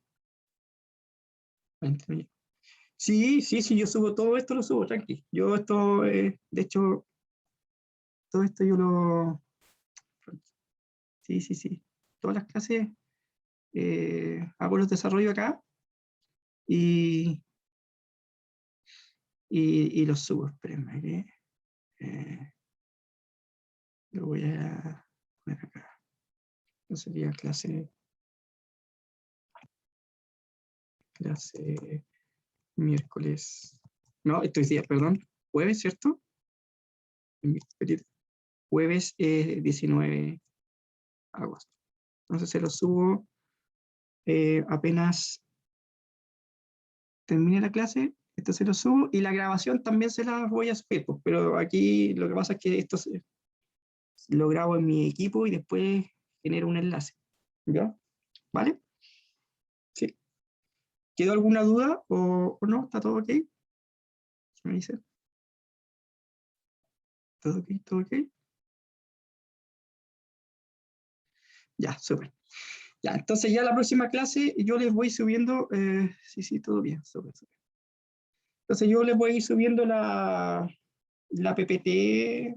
A: Sí, yo subo todo esto, lo subo, tranqui. Yo esto, de hecho, todo esto yo lo... Sí. Todas las clases hago los desarrollos acá y los subo. Espérenme que lo voy a poner acá. No sería clase miércoles. No, esto es día, perdón. Jueves, ¿cierto? jueves 19 de agosto. Entonces se lo subo apenas termine la clase, esto se lo subo, y la grabación también se la voy a subir, pues, pero aquí lo que pasa es que esto lo grabo en mi equipo y después genero un enlace. ¿Ya? ¿Vale? Sí. ¿Quedó alguna duda o no? ¿Está todo ok? ¿Qué me dice? ¿Todo ok? ¿Todo ok? Ya, súper. Ya, entonces ya la próxima clase yo les voy subiendo, sí, todo bien, súper. Entonces yo les voy a ir subiendo la PPT,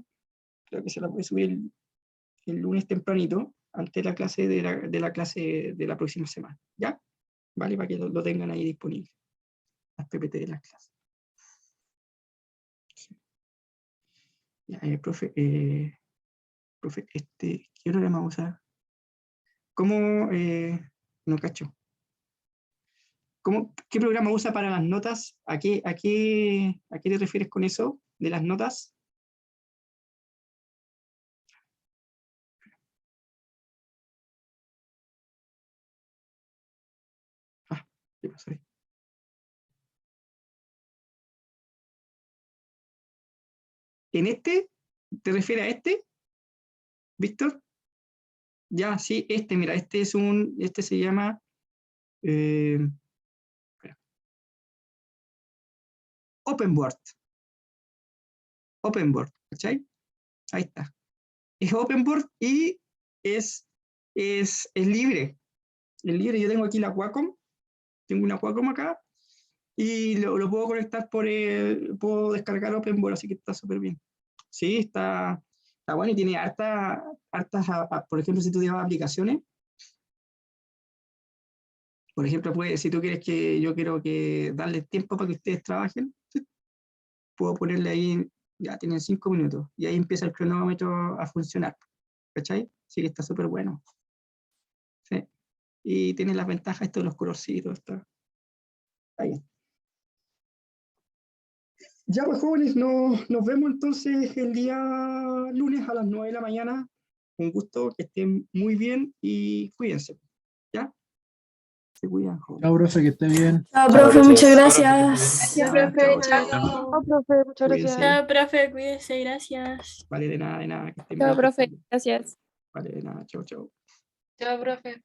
A: creo que se la voy a subir el lunes tempranito, antes de la clase de la clase de la próxima semana, ¿ya? ¿Vale? Para que lo tengan ahí disponible, las PPT de las clases. Sí. Ya, profe, ¿qué programa vamos a usar? ¿Cómo, no cacho? ¿Qué programa usa para las notas? ¿A qué te refieres con eso de las notas? Ah, ¿qué pasó ahí? ¿En este? ¿Te refieres a este? ¿Víctor? Ya, sí, mira, este se llama, OpenBoard. OpenBoard, ¿cachai? Ahí está. Es OpenBoard y es libre. Es libre. Yo tengo aquí la Wacom. Tengo una Wacom acá y lo puedo conectar puedo descargar OpenBoard, así que está súper bien. Sí, está bueno y tiene hartas, por ejemplo, si tú llevas aplicaciones, por ejemplo, si tú quieres yo quiero darle tiempo para que ustedes trabajen, puedo ponerle ahí, ya tienen 5 minutos, y ahí empieza el cronómetro a funcionar, ¿cachai? Así que está súper bueno. Sí. Y tiene las ventajas, esto de los colorcitos, está ahí. Ya pues jóvenes, nos vemos entonces el día lunes a las 9 de la mañana. Un gusto, que estén muy bien y cuídense. ¿Ya? Se cuidan, jóvenes.
E: Chao, profe, que esté bien.
F: Chao,
C: Chao,
F: profe, muchas
C: gracias.
F: gracias.
A: Ya, chao,
F: Chao,
A: chao.
F: profe, muchas
A: Cuídense.
F: gracias. Chao, profe, cuídese, gracias.
A: Vale, de nada, que estén
F: Chao,
A: bien.
F: profe, gracias.
A: Vale, de nada, chao, chao.
F: Chao, profe.